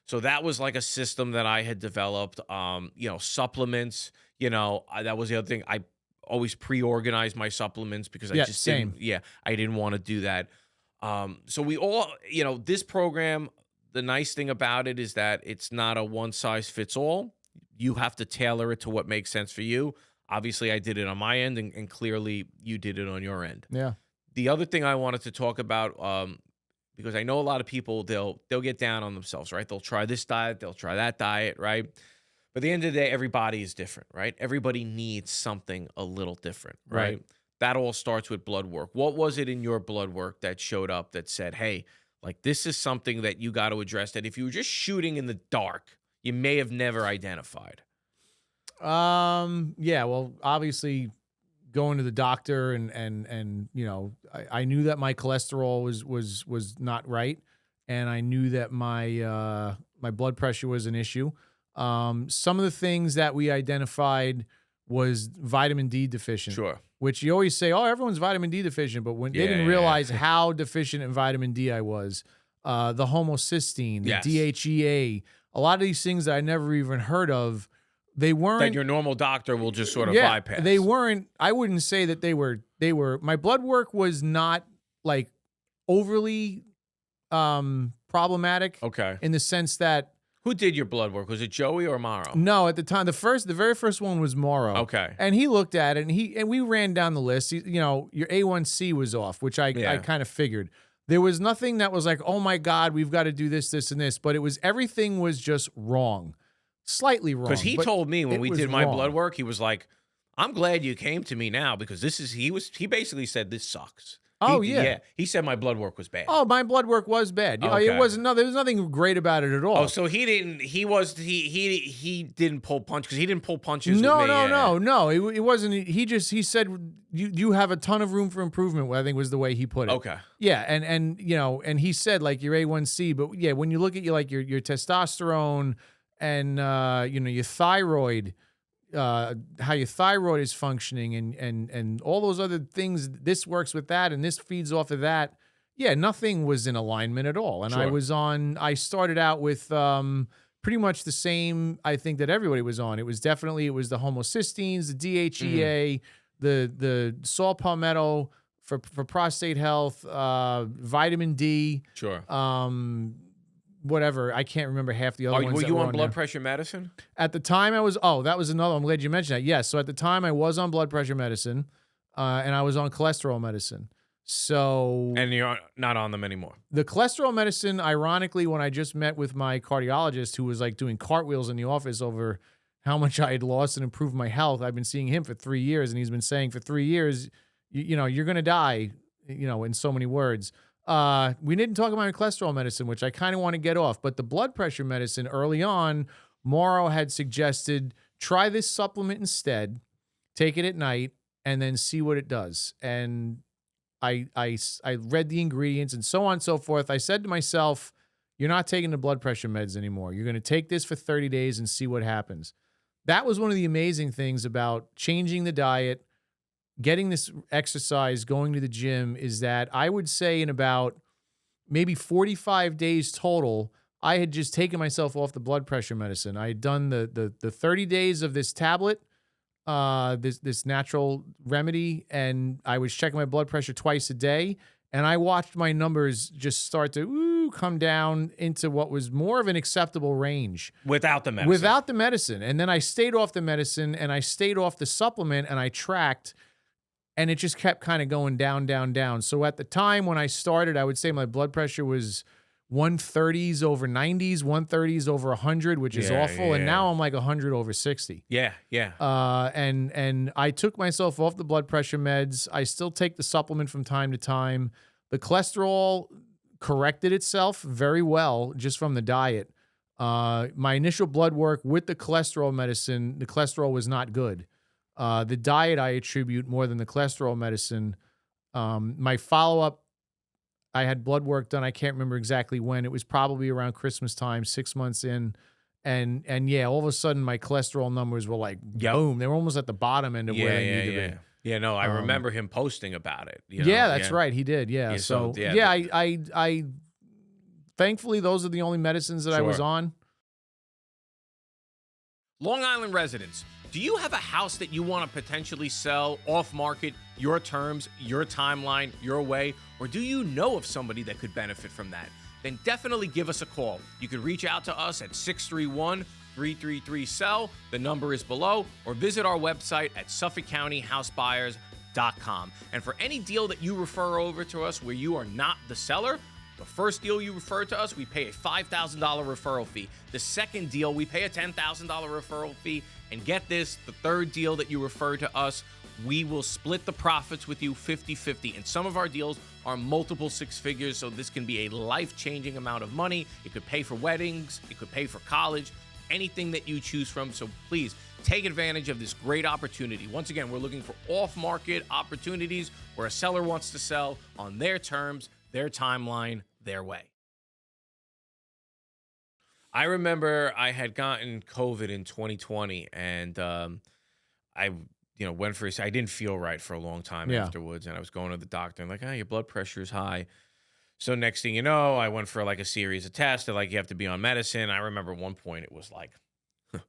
So that was like a system that I had developed. Supplements, that was the other thing. I always pre-organized my supplements because I just I didn't want to do that. So we all, this program, the nice thing about it is that it's not a one size fits all. You have to tailor it to what makes sense for you. Obviously, I did it on my end, and clearly you did it on your end. Yeah. The other thing I wanted to talk about, because I know a lot of people, they'll get down on themselves, right? They'll try this diet, they'll try that diet, right? But at the end of the day, everybody is different, right? Everybody needs something a little different, right? That all starts with blood work. What was it in your blood work that showed up that said, hey, this is something that you got to address, that if you were just shooting in the dark, you may have never identified? Yeah, well, obviously going to the doctor and I knew that my cholesterol was not right, and I knew that my blood pressure was an issue. Some of the things that we identified was vitamin D deficient. Sure. Which you always say, oh, everyone's vitamin D deficient, but when they didn't realize how deficient in vitamin D I was. the homocysteine, the Yes. DHEA, a lot of these things that I never even heard of. They weren't That your normal doctor will just sort of yeah, bypass. they weren't. I wouldn't say that they were. My blood work was not like overly problematic. Okay. In the sense that Who did your blood work? Was it Joey or Morrow? no, at the time, the very first one was Morrow. Okay. And he looked at it and we ran down the list. Your A1C was off, which I kind of figured. There was nothing that was like, oh my God, we've got to do this, this, and this. But everything was just wrong. Slightly wrong. Because he told me when we did my wrong. blood work, he was like, I'm glad you came to me now because he basically said this sucks. Oh, He yeah. He said my blood work was bad. Oh, my blood work was bad. Okay. It wasn't. No, there was nothing great about it at all. Oh, so he didn't pull punch because he didn't pull punches No, with me. no. It wasn't. He said you have a ton of room for improvement. I think was the way he put it. Okay. Yeah, and he said like your A1C, but yeah, when you look at your testosterone and your thyroid, how your thyroid is functioning and all those other things, this works with that and this feeds off of that. Yeah, nothing was in alignment at all. And Sure. I started out with pretty much the same, I think, that everybody was on. It was the homocysteines, the DHEA, the saw palmetto for prostate health, vitamin D. Sure. Whatever. I can't remember half the other ones. Were that you were on blood there. pressure medicine? At the time I was, that was another, I'm glad you mentioned that. Yes. So at the time I was on blood pressure medicine, and I was on cholesterol medicine. So And you're not on them anymore. the cholesterol medicine, ironically, when I just met with my cardiologist who was like doing cartwheels in the office over how much I had lost and improved my health, I've been seeing him for 3 years, and he's been saying for 3 years, you're going to die, in so many words. We didn't talk about my cholesterol medicine, which I kind of want to get off, but the blood pressure medicine early on, Morrow had suggested try this supplement instead, take it at night, and then see what it does. And I read the ingredients and so on and so forth. I said to myself, you're not taking the blood pressure meds anymore. You're going to take this for 30 days and see what happens. That was one of the amazing things about changing the diet, getting this exercise, going to the gym, is that I would say in about maybe 45 days total, I had just taken myself off the blood pressure medicine. I had done the 30 days of this tablet, this natural remedy, and I was checking my blood pressure twice a day, and I watched my numbers just start to come down into what was more of an acceptable range. Without the medicine. Without the medicine. And then I stayed off the medicine, and I stayed off the supplement, and I tracked, and it just kept kind of going down, down, down. So at the time when I started, I would say my blood pressure was 130s over 90s, 130s over 100, which is awful. And now I'm like 100 over 60. Yeah. And I took myself off the blood pressure meds. I still take the supplement from time to time. The cholesterol corrected itself very well just from the diet. My initial blood work with the cholesterol medicine, the cholesterol was not good. The diet I attribute more than the cholesterol medicine. My follow-up, I had blood work done. I can't remember exactly when. It was probably around Christmas time, 6 months in. And yeah, all of a sudden my cholesterol numbers were like, boom. They were almost at the bottom end of where they need to be. Yeah, no, I remember him posting about it. That's right. He did. Yeah. So I thankfully, those are the only medicines that I was on. Long Island residents, do you have a house that you want to potentially sell off market, your terms, your timeline, your way? Or do you know of somebody that could benefit from that? Then definitely give us a call. You can reach out to us at 631-333-SELL. The number is below, or visit our website at SuffolkCountyHouseBuyers.com. And for any deal that you refer over to us where you are not the seller, the first deal you refer to us, we pay a $5,000 referral fee. The second deal, we pay a $10,000 referral fee. And get this, the third deal that you refer to us, we will split the profits with you 50-50. And some of our deals are multiple six figures, so this can be a life-changing amount of money. It could pay for weddings. It could pay for college, anything that you choose from. So please take advantage of this great opportunity. Once again, we're looking for off-market opportunities where a seller wants to sell on their terms, their timeline, their way. I remember I had gotten COVID in 2020, and I went for I didn't feel right for a long time afterwards, and I was going to the doctor and like, your blood pressure is high. So next thing you know, I went for like a series of tests. They're like, you have to be on medicine. I remember at one point it was like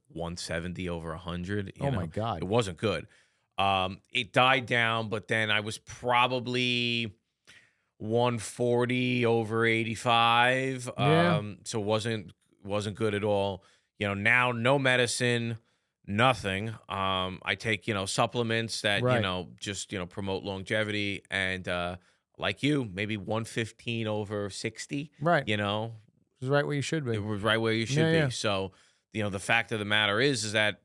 170 over 100. Oh my God. It wasn't good. It died down, but then I was probably 140 over 85. Yeah. So it wasn't good at all. Now no medicine, nothing. I take, supplements that, Right. just, promote longevity and like you, maybe 115 over 60, Right. It It's right where you should be. was right where you should Yeah, be. yeah. So, the fact of the matter is that,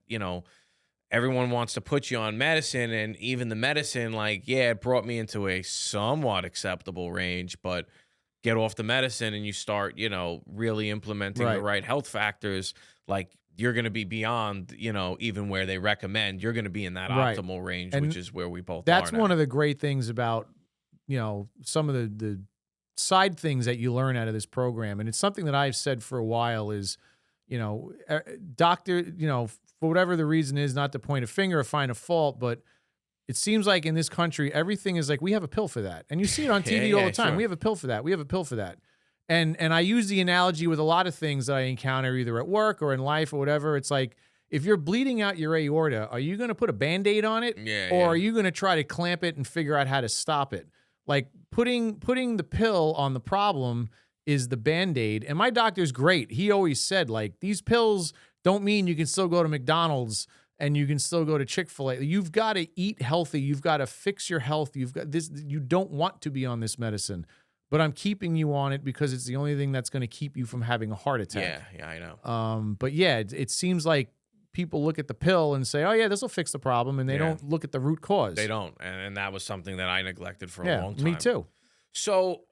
everyone wants to put you on medicine, and even the medicine, like, yeah, it brought me into a somewhat acceptable range, but get off the medicine and you start, really implementing the Right. right health factors, like you're going to be beyond, even where they recommend. You're going to be in that Right. optimal range, And which is where we both That's are now. one of the great things about, some of the side things that you learn out of this program. And it's something that I've said for a while is, doctor, for whatever the reason is, not to point a finger or find a fault, but it seems like in this country, everything is like, we have a pill for that. And you see it on TV all Yeah, the time. sure. We have a pill for that. We have a pill for that. And I use the analogy with a lot of things that I encounter either at work or in life or whatever. It's like, if you're bleeding out your aorta, are you going to put a Band-Aid on it? Yeah, Or yeah. are you going to try to clamp it and figure out how to stop it? Like putting the pill on the problem is the Band-Aid. And my doctor's great. He always said, like, these pills don't mean you can still go to McDonald's and you can still go to Chick-fil-A. You've got to eat healthy. You've got to fix your health. You've got this. You don't want to be on this medicine, but I'm keeping you on it because it's the only thing that's going to keep you from having a heart attack. Yeah, I know. But yeah, it seems like people look at the pill and say, oh yeah, this will fix the problem. And they Yeah. don't look at the root cause. They don't. And that was something that I neglected for a Yeah, long time. me too. So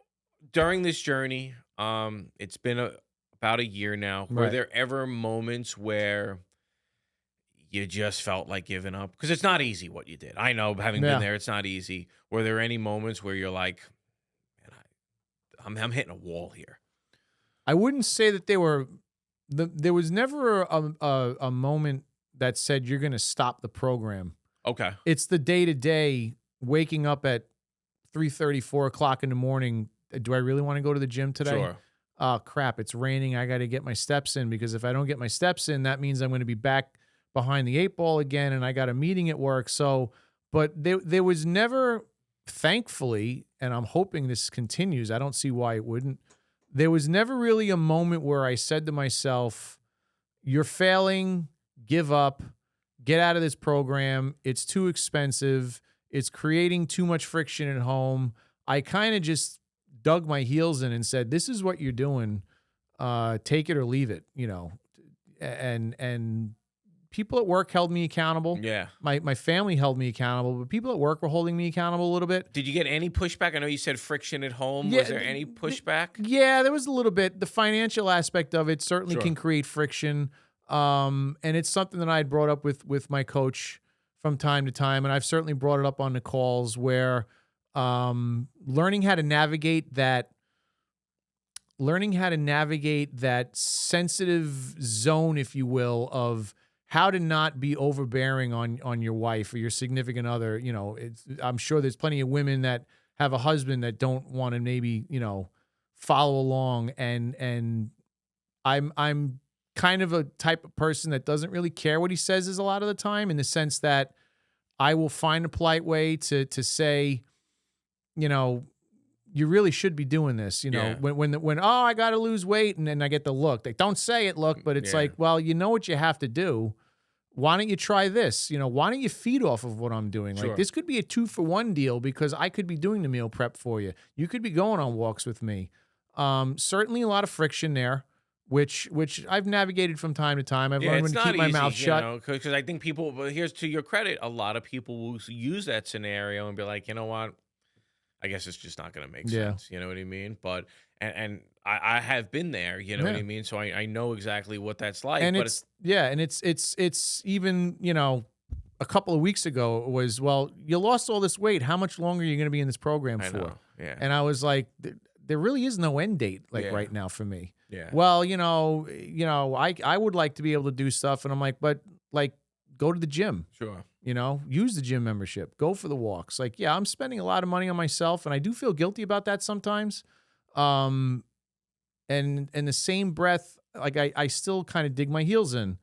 during this journey, it's been about a year now. Were Right. there ever moments where you just felt like giving up? Because it's not easy what you did. I know, having Yeah. been there, it's not easy. Were there any moments where you're like, man, I'm hitting a wall here? I wouldn't say that there was never a moment that said you're going to stop the program. Okay. It's the day-to-day waking up at 3:30, 4 o'clock in the morning. Do I really want to go to the gym today? Sure. Oh, crap, it's raining. I got to get my steps in because if I don't get my steps in, that means I'm going to be back behind the 8 ball again and I got a meeting at work. So, but there was never, thankfully, and I'm hoping this continues. I don't see why it wouldn't. There was never really a moment where I said to myself, you're failing, give up, get out of this program. It's too expensive. It's creating too much friction at home. I kind of just dug my heels in and said, this is what you're doing. Take it or leave it, and people at work held me accountable. Yeah. My family held me accountable, but people at work were holding me accountable a little bit. Did you get any pushback? I know you said friction at home. Yeah, Was there any pushback? Yeah, there was a little bit. The financial aspect of it certainly Sure. can create friction. And it's something that I had brought up with my coach from time to time. And I've certainly brought it up on the calls where learning how to navigate that sensitive zone, if you will, of how to not be overbearing on your wife or your significant other. I'm sure there's plenty of women that have a husband that don't want to maybe, follow along. And I'm kind of a type of person that doesn't really care what he says is a lot of the time, in the sense that I will find a polite way to say, you really should be doing this. Yeah. When I got to lose weight, and then I get the look. They don't say it, look, but it's Yeah. like, well, you know what you have to do. Why don't you try this? Why don't you feed off of what I'm doing? Sure. Like, this could be a 2-for-1 deal because I could be doing the meal prep for you. You could be going on walks with me. Certainly a lot of friction there, which I've navigated from time to time. I've learned when to keep my mouth shut. Because I think people, but here's to your credit, a lot of people will use that scenario and be like, you know what? I guess it's just not going to make Yeah. sense. You know what I mean? But, and I have been there, you know what Yeah. I mean? So I know exactly what that's like. And But it's even, a couple of weeks ago it was, well, you lost all this weight. How much longer are you going to be in this program I for? know. Yeah. And I was like, there really is no end date Yeah. right now for me. Yeah. Well, I would like to be able to do stuff. And I'm like, but like, go to the gym, Sure. use the gym membership, go for the walks. Like, yeah, I'm spending a lot of money on myself and I do feel guilty about that sometimes. And in the same breath, like I still kind of dig my heels in.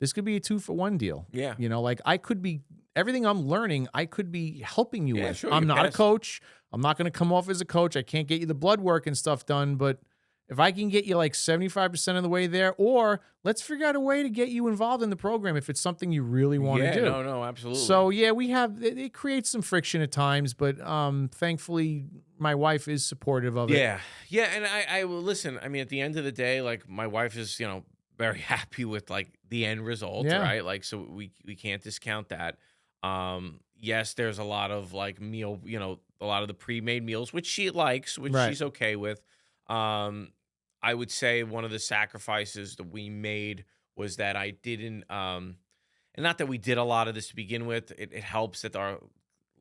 This could be a 2-for-1 deal. Yeah. You know, like I could be everything I'm learning, I could be helping you Yeah, with. sure, I'm you not a pass. coach. I'm not going to come off as a coach. I can't get you the blood work and stuff done, but if I can get you like 75% of the way there, or let's figure out a way to get you involved in the program if it's something you really want to Yeah, do. no, absolutely. So yeah, we have it creates some friction at times, but thankfully my wife is supportive of it. Yeah, and I will listen. I mean, at the end of the day, like my wife is, very happy with like the end result, Yeah. right? Like, so we can't discount that. Yes, there's a lot of like meal, a lot of the pre-made meals, which she likes, which Right. she's okay with. Um, I would say one of the sacrifices that we made was that I didn't, and not that we did a lot of this to begin with. It helps that our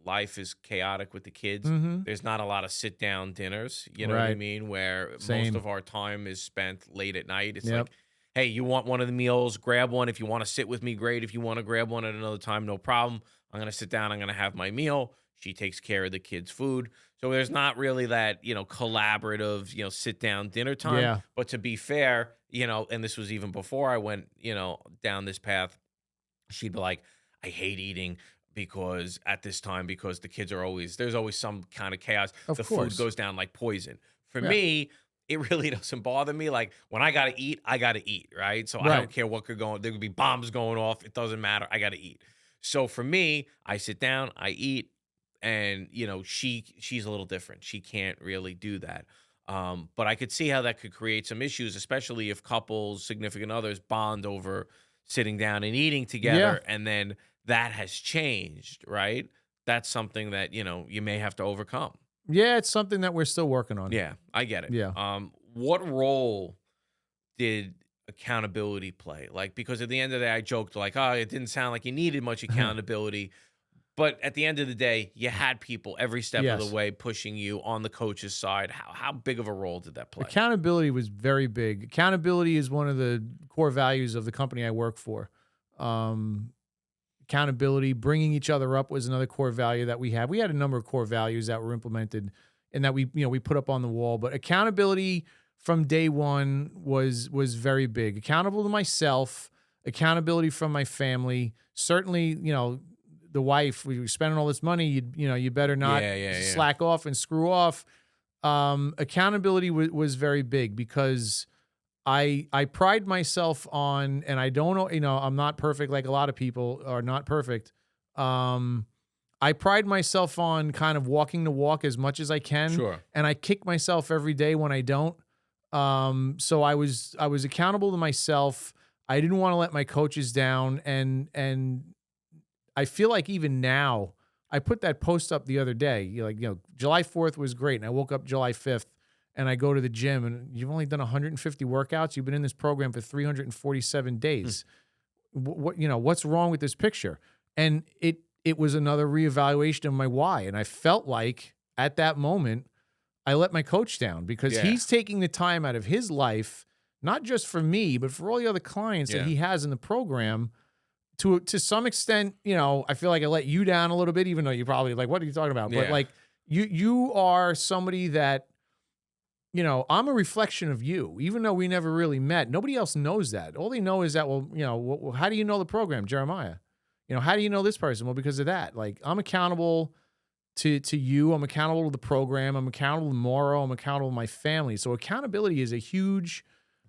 life is chaotic with the kids. Mm-hmm. There's not a lot of sit down dinners, you know what I Right. mean? Where most Same. of our time is spent late at night. It's Yep. like, hey, you want one of the meals, grab one. If you want to sit with me, great. If you want to grab one at another time, no problem. I'm going to sit down. I'm going to have my meal. She takes care of the kids' food. So there's not really that, collaborative, sit down dinner time. Yeah. But to be fair, and this was even before I went, down this path, she'd be like, I hate eating because at this time, because the kids there's always some kind of chaos. Of The course. food goes down like poison. For Yeah. me, it really doesn't bother me. Like when I got to eat, right? So I Right. don't care what could go on. There could be bombs going off. It doesn't matter. I got to eat. So for me, I sit down, I eat, and she's a little different. She can't really do that. But I could see how that could create some issues, especially if couples, significant others bond over sitting down and eating together, and then that has changed, right? That's something that, you may have to overcome. Yeah, it's something that we're still working on. Yeah, I get it. Yeah. What role did accountability play? Like, because at the end of the day, I joked like, oh, it didn't sound like you needed much accountability. But at the end of the day, you had people every step of Yes. the way pushing you on the coach's side. How big of a role did that play? Accountability was very big. Accountability is one of the core values of the company I work for. Accountability, bringing each other up was another core value that we had. We had a number of core values that were implemented and that we put up on the wall. But accountability from day one was very big. Accountable to myself, accountability from my family. Certainly, the wife. We were spending all this money. You better not Yeah. slack off and screw off. Accountability was very big because I pride myself on, and I don't know, I'm not perfect like a lot of people are not perfect. I pride myself on kind of walking the walk as much as I can. Sure. And I kick myself every day when I don't. So I was accountable to myself. I didn't want to let my coaches down. And I feel like even now, I put that post up the other day. July 4th was great. And I woke up July 5th. And I go to the gym, and you've only done 150 workouts. You've been in this program for 347 days. What's wrong with this picture? And it was another reevaluation of my why. And I felt like at that moment, I let my coach down because he's taking the time out of his life, not just for me, but for all the other clients that he has in the program. To some extent, I feel like I let you down a little bit, even though you're probably like, what are you talking about? Yeah. But like you are somebody that, I'm a reflection of you, even though we never really met. Nobody else knows that. All they know is that, well, how do you know the program, Jeremiah? How do you know this person? Well, because of that. Like, I'm accountable to you. I'm accountable to the program. I'm accountable to Morrow. I'm accountable to my family. So accountability is a huge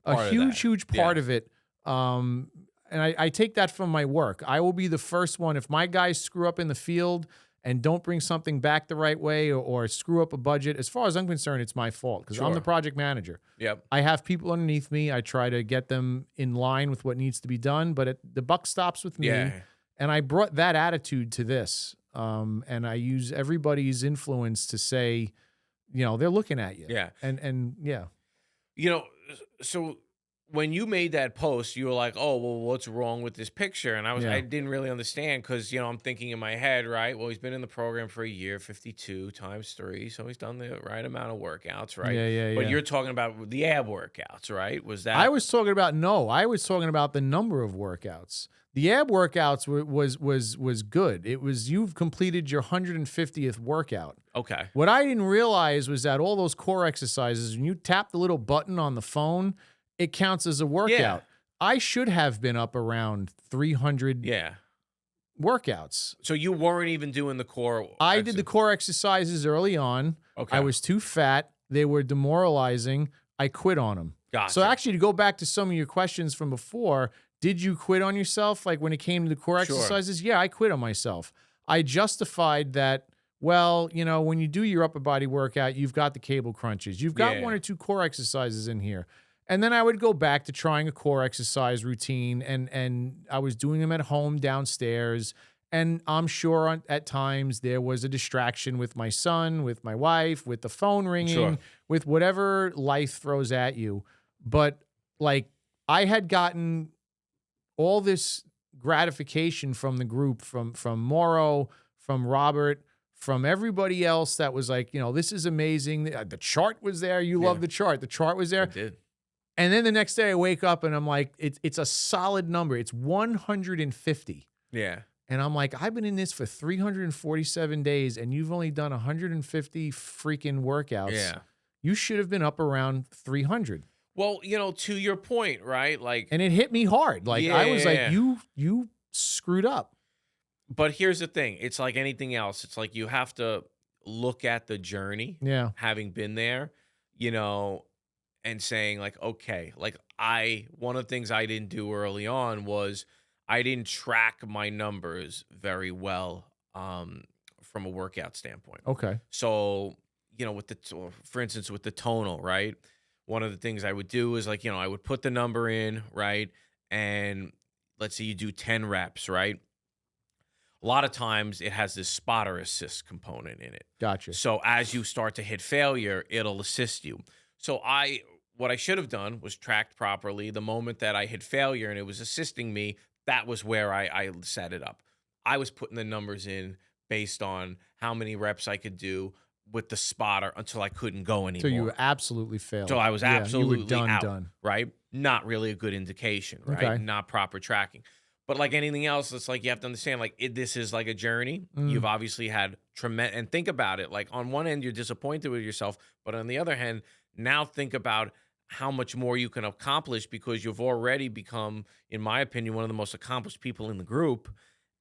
part of it. And I take that from my work. I will be the first one. If my guys screw up in the field and don't bring something back the right way or screw up a budget, as far as I'm concerned, it's my fault because I'm the project manager. Yep. I have people underneath me. I try to get them in line with what needs to be done, but the buck stops with me. Yeah. And I brought that attitude to this. And I use everybody's influence to say, they're looking at you. Yeah. And yeah. So when you made that post, you were like, "Oh, well, what's wrong with this picture?" And Yeah. I didn't really understand because I'm thinking in my head, right? Well, he's been in the program for a year, 52 times 3, so he's done the right amount of workouts, right? Yeah, yeah, But yeah. you're talking about the ab workouts, right? Was I that was talking about I was talking about the number of workouts. The ab workouts was good. It was you've completed your 150th workout. okay? What I didn't realize was that all those core exercises, when you tap the little button on the phone, it counts as a Yeah, workout. I should have been up around 300 yeah. workouts. So you weren't even doing the core. I did the core exercises early on. I Okay, was too fat. They were demoralizing. I quit on them. So gotcha. actually, to go back to some of your questions from before, did you quit on yourself? Like when it came to the core Sure. exercises? Yeah, I quit on myself. I justified that, well, when you do your upper body workout, you've got the cable crunches. You've got Yeah. one or two core exercises in here. And then I would go back to trying a core exercise routine, and I was doing them at home downstairs. And I'm sure at times there was a distraction with my son, with my wife, with the phone ringing, Sure. with whatever life throws at you. But like I had gotten all this gratification from the group, from Morrow, from Robert, from everybody else that was like, this is amazing. The chart was there. You Yeah. love the chart. The chart was I there. did. And then the next day I wake up and I'm like, it's a solid number. It's 150. Yeah. And I'm like, I've been in this for 347 days and you've only done 150 freaking workouts. Yeah. You should have been up around 300. Well, to your point, right? Like, And it hit me hard. Like I was like, Yeah. you screwed up. but here's the thing. It's like anything else. It's like you have to look at the journey, Yeah. having been there, and saying like, okay, like one of the things I didn't do early on was I didn't track my numbers very well from a workout standpoint. Okay. So, for instance, with the tonal, right? One of the things I would do is like, I would put the number in, right? And let's say you do 10 reps, right? A lot of times it has this spotter assist component in it. Gotcha. So as you start to hit failure, it'll assist you. So what I should have done was tracked properly. The moment that I hit failure and it was assisting me, that was where I set it up. I was putting the numbers in based on how many reps I could do with the spotter until I couldn't go anymore. So you absolutely failed. So I was Yeah, absolutely you were done, out, done. right? Not really a good indication, right? Okay. Not proper tracking. But like anything else, it's like you have to understand, like this is like a journey. Mm. You've obviously had tremendous, and think about it. Like on one end, you're disappointed with yourself, but on the other hand, now think about how much more you can accomplish because you've already become, in my opinion, one of the most accomplished people in the group.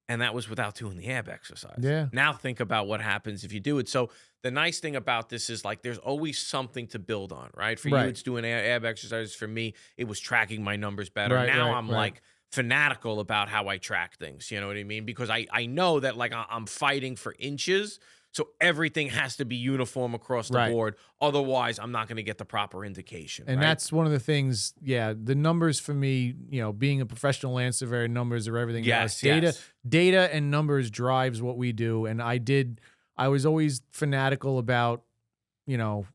And that was without doing the ab exercise. Yeah. Now think about what happens if you do it. So the nice thing about this is like there's always something to build on, right? For you, Right. it's doing ab exercises. For me, it was tracking my numbers better. Right, Now right, I'm right. like fanatical about how I track things. You know what I mean? Because I know that like I'm fighting for inches. So everything has to be uniform across the Right. board. Otherwise, I'm not going to get the proper indication. And right? that's one of the things, the numbers for me, being a professional land surveyor, numbers are everything. Yes, else. yes. Data and numbers drives what we do. And I was always fanatical about,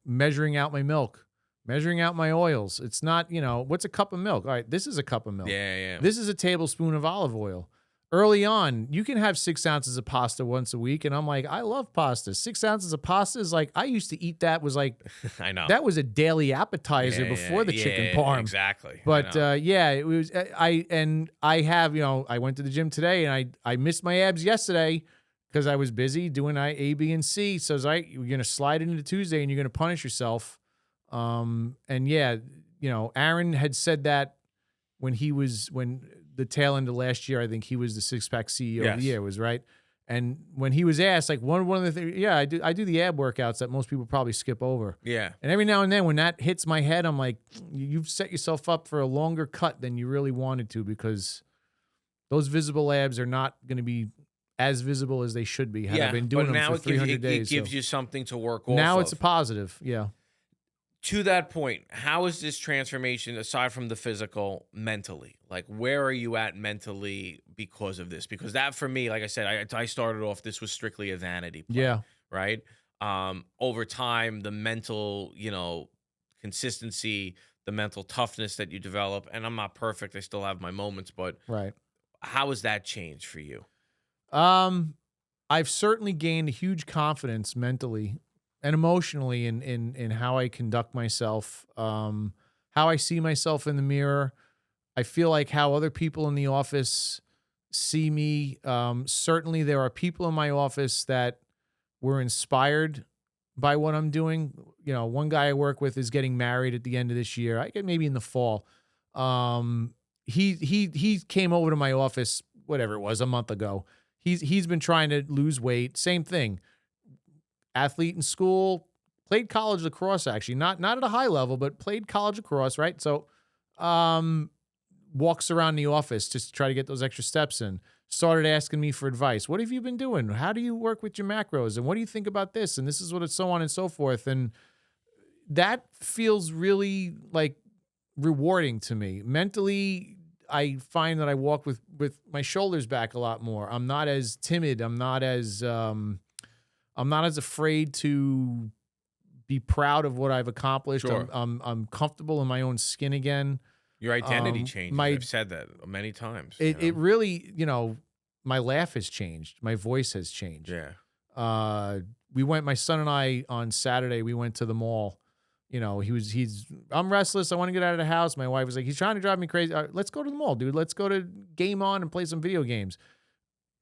measuring out my milk, measuring out my oils. It's not, what's a cup of milk? All right, this is a cup of milk. Yeah. This is a tablespoon of olive oil. Early on, you can have 6 ounces of pasta once a week. And I'm like, I love pasta. 6 ounces of pasta is like, I used to eat that was like, I know. that was a daily appetizer before the chicken parm. Exactly. But it was I have I went to the gym today and I missed my abs yesterday because I was busy doing A, B, and C. So it's like you're gonna slide into Tuesday and you're gonna punish yourself. Aaron had said that when the tail end of last year, I think he was the 6-pack CEO of the Yes. year, was right. And when he was asked, like one of the things, I do the ab workouts that most people probably skip over. Yeah. And every now and then when that hits my head, I'm like, you've set yourself up for a longer cut than you really wanted to because those visible abs are not going to be as visible as they should be. Had I been doing but them now for 300 days. It gives you something to work off now of. it's a positive. Yeah. To that point, how is this transformation, aside from the physical, mentally? Like, where are you at mentally because of this? Because that, for me, like I said, I started off, this was strictly a vanity play, Yeah. right? Over time, the mental, consistency, the mental toughness that you develop. And I'm not perfect. I still have my moments, but Right. how has that changed for you? I've certainly gained a huge confidence mentally and emotionally in how I conduct myself, how I see myself in the mirror. I feel like how other people in the office see me. Certainly, there are people in my office that were inspired by what I'm doing. You know, one guy I work with is getting married at the end of this year. I get maybe in the fall. He came over to my office, whatever it was, a month ago. He's been trying to lose weight. Same thing. Athlete in school, played college lacrosse actually, not at a high level, but played college lacrosse, right? So, walks around the office just to try to get those extra steps in. Started asking me for advice. What have you been doing? How do you work with your macros? And what do you think about this? And this is what it's so on and so forth. And that feels really like rewarding to me. Mentally, I find that I walk with my shoulders back a lot more. I'm not as timid. I'm not as afraid to be proud of what I've accomplished. Sure. I'm comfortable in my own skin again. Your identity changes. I've said that many times. It really, my laugh has changed. My voice has changed. Yeah. My son and I on Saturday, we went to the mall. I'm restless. I want to get out of the house. My wife was like, he's trying to drive me crazy. All right, let's go to the mall, dude. Let's go to Game On and play some video games.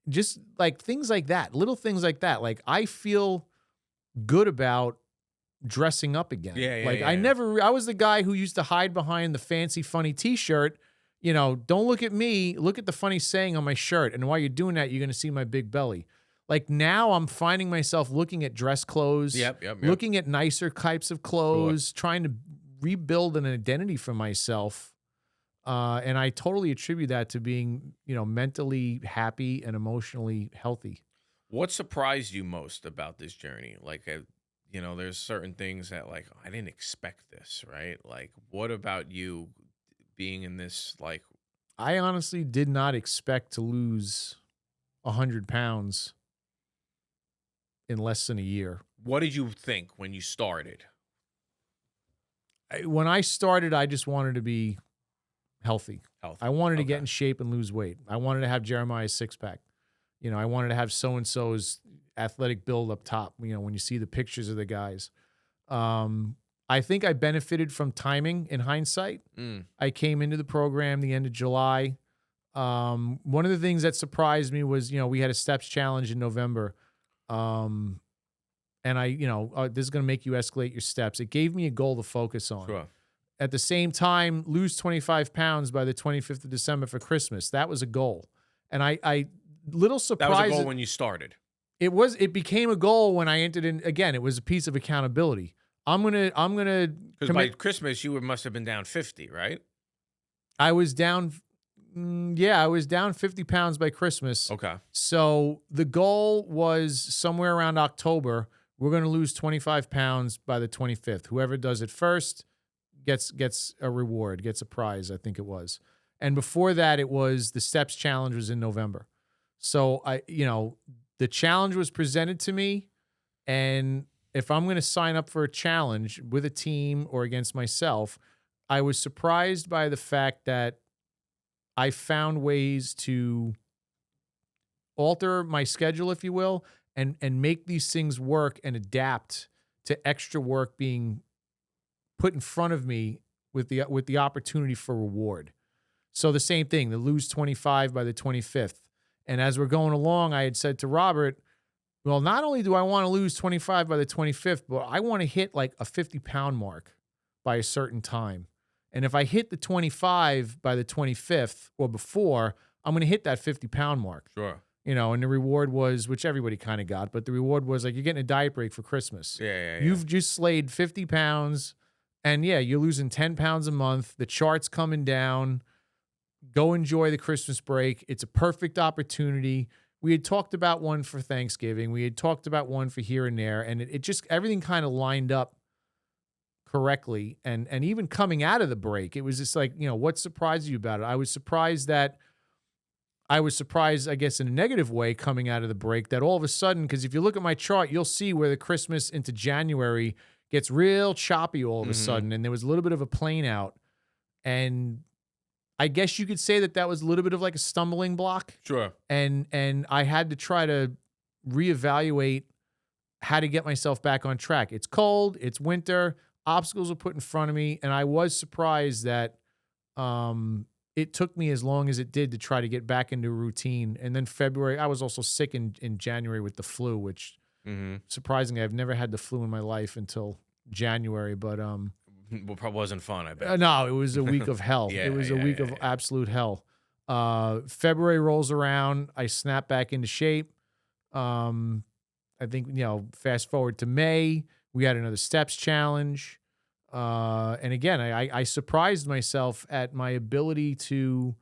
Just like things like that, little things like that. Like I feel good about dressing up again. I was the guy who used to hide behind the fancy, funny t-shirt. Don't look at me, look at the funny saying on my shirt. And while you're doing that, you're going to see my big belly. Like now I'm finding myself looking at dress clothes, looking at nicer types of clothes, trying to rebuild an identity for myself. And I totally attribute that to being, mentally happy and emotionally healthy. What surprised you most about this journey? Like, there's certain things that like, I didn't expect this, right? Like, what about you being in this, like... I honestly did not expect to lose 100 pounds in less than a year. What did you think when you started? When I started, I just wanted to be healthy. I wanted to get in shape and lose weight. I wanted to have Jeremiah's six-pack. I wanted to have so-and-so's athletic build up top, when you see the pictures of the guys. I think I benefited from timing in hindsight. I came into the program the end of July. One of the things that surprised me was, we had a steps challenge in November. And this is going to make you escalate your steps. It gave me a goal to focus on. Sure. At the same time, lose 25 pounds by the 25th of December for Christmas. That was a goal. And I little surprised. That was a goal when you started. It became a goal when I entered in. Again, it was a piece of accountability. I'm gonna because by Christmas you must have been down 50, right? I was down. I was down 50 pounds by Christmas. Okay. So the goal was somewhere around October. We're going to lose 25 pounds by the 25th. Whoever does it first gets a reward, gets a prize, I think it was. And before that, it was the steps challenge was in November. So the challenge was presented to me, and if I'm going to sign up for a challenge with a team or against myself, I was surprised by the fact that I found ways to alter my schedule, if you will, and make these things work and adapt to extra work being put in front of me with the opportunity for reward. So the same thing, the lose 25 by the 25th. And as we're going along, I had said to Robert, well, not only do I want to lose 25 by the 25th, but I want to hit like a 50-pound mark by a certain time. And if I hit the 25 by the 25th or before, I'm going to hit that 50-pound mark. Sure. And the reward was, which everybody kind of got, but the reward was like, you're getting a diet break for Christmas. Yeah. You've just slayed 50 pounds, and you're losing 10 pounds a month. The chart's coming down. Go enjoy the Christmas break. It's a perfect opportunity. We had talked about one for Thanksgiving. We had talked about one for here and there, and it just, everything kind of lined up correctly. And even coming out of the break, it was just like, what surprised you about it? I was surprised, I guess, in a negative way coming out of the break, that all of a sudden, because if you look at my chart, you'll see where the Christmas into January gets real choppy all of a Mhm. sudden, and there was a little bit of a plane out, and I guess you could say that that was a little bit of like a stumbling block, Sure. and I had to try to reevaluate how to get myself back on track. It's cold, it's winter, obstacles were put in front of me, and I was surprised that it took me as long as it did to try to get back into a routine. And then February, I was also sick in January with the flu, which Mhm. surprisingly, I've never had the flu in my life until January. But Well, probably wasn't fun, I bet. no, it was a week of hell. Yeah, It was a yeah, week yeah, of yeah. absolute hell. February rolls around, I snap back into shape. I think, fast forward to May, we had another steps challenge. And again, I surprised myself at my ability to,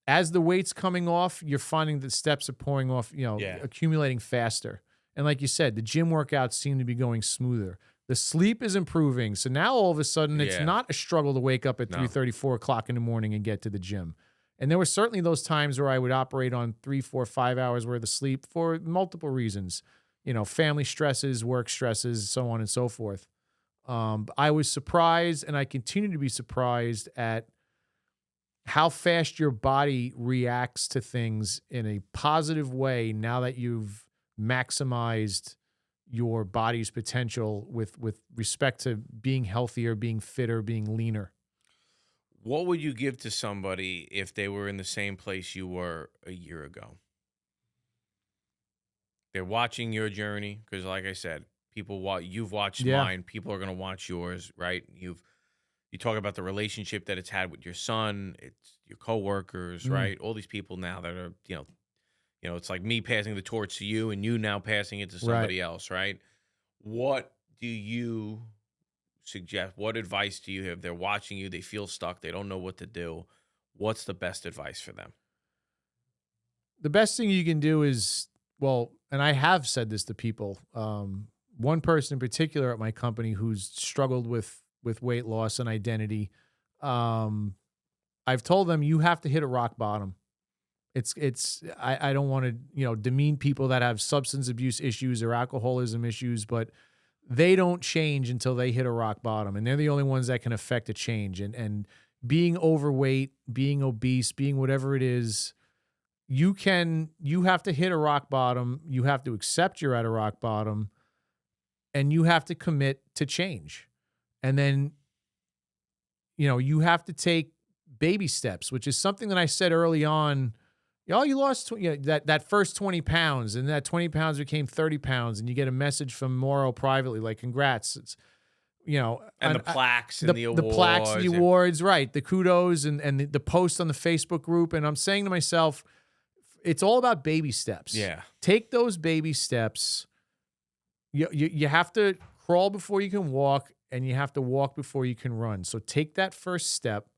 as the weight's coming off, you're finding that steps are pouring off, Yeah. accumulating faster. And like you said, the gym workouts seem to be going smoother. The sleep is improving. So now all of a sudden, it's Yeah. not a struggle to wake up at No. 3:30, 4 o'clock in the morning and get to the gym. And there were certainly those times where I would operate on 3, 4, 5 hours worth of sleep for multiple reasons, family stresses, work stresses, so on and so forth. I was surprised, and I continue to be surprised at how fast your body reacts to things in a positive way now that you've maximized your body's potential with respect to being healthier, being fitter, being leaner. What would you give to somebody if they were in the same place you were a year ago? They're watching your journey because, like I said, you've watched Yeah. mine. People are going to watch yours, right? You talk about the relationship that it's had with your son, it's your coworkers, Mm. right? All these people now that are, it's like me passing the torch to you and you now passing it to somebody else, right? What do you suggest? What advice do you have? They're watching you, they feel stuck, they don't know what to do. What's the best advice for them? The best thing you can do is, well, and I have said this to people. One person in particular at my company who's struggled with weight loss and identity. I've told them you have to hit a rock bottom. I don't want to, demean people that have substance abuse issues or alcoholism issues, but they don't change until they hit a rock bottom. And they're the only ones that can affect a change. And being overweight, being obese, being whatever it is, you have to hit a rock bottom. You have to accept you're at a rock bottom, and you have to commit to change. And then, you have to take baby steps, which is something that I said early on. You lost that first 20 pounds, and that 20 pounds became 30 pounds, and you get a message from Morrow privately, like, congrats. It's, And the plaques and the awards. The plaques and the awards, right. The kudos and the post on the Facebook group. And I'm saying to myself, it's all about baby steps. Yeah. Take those baby steps. You have to crawl before you can walk, and you have to walk before you can run. So take that first step.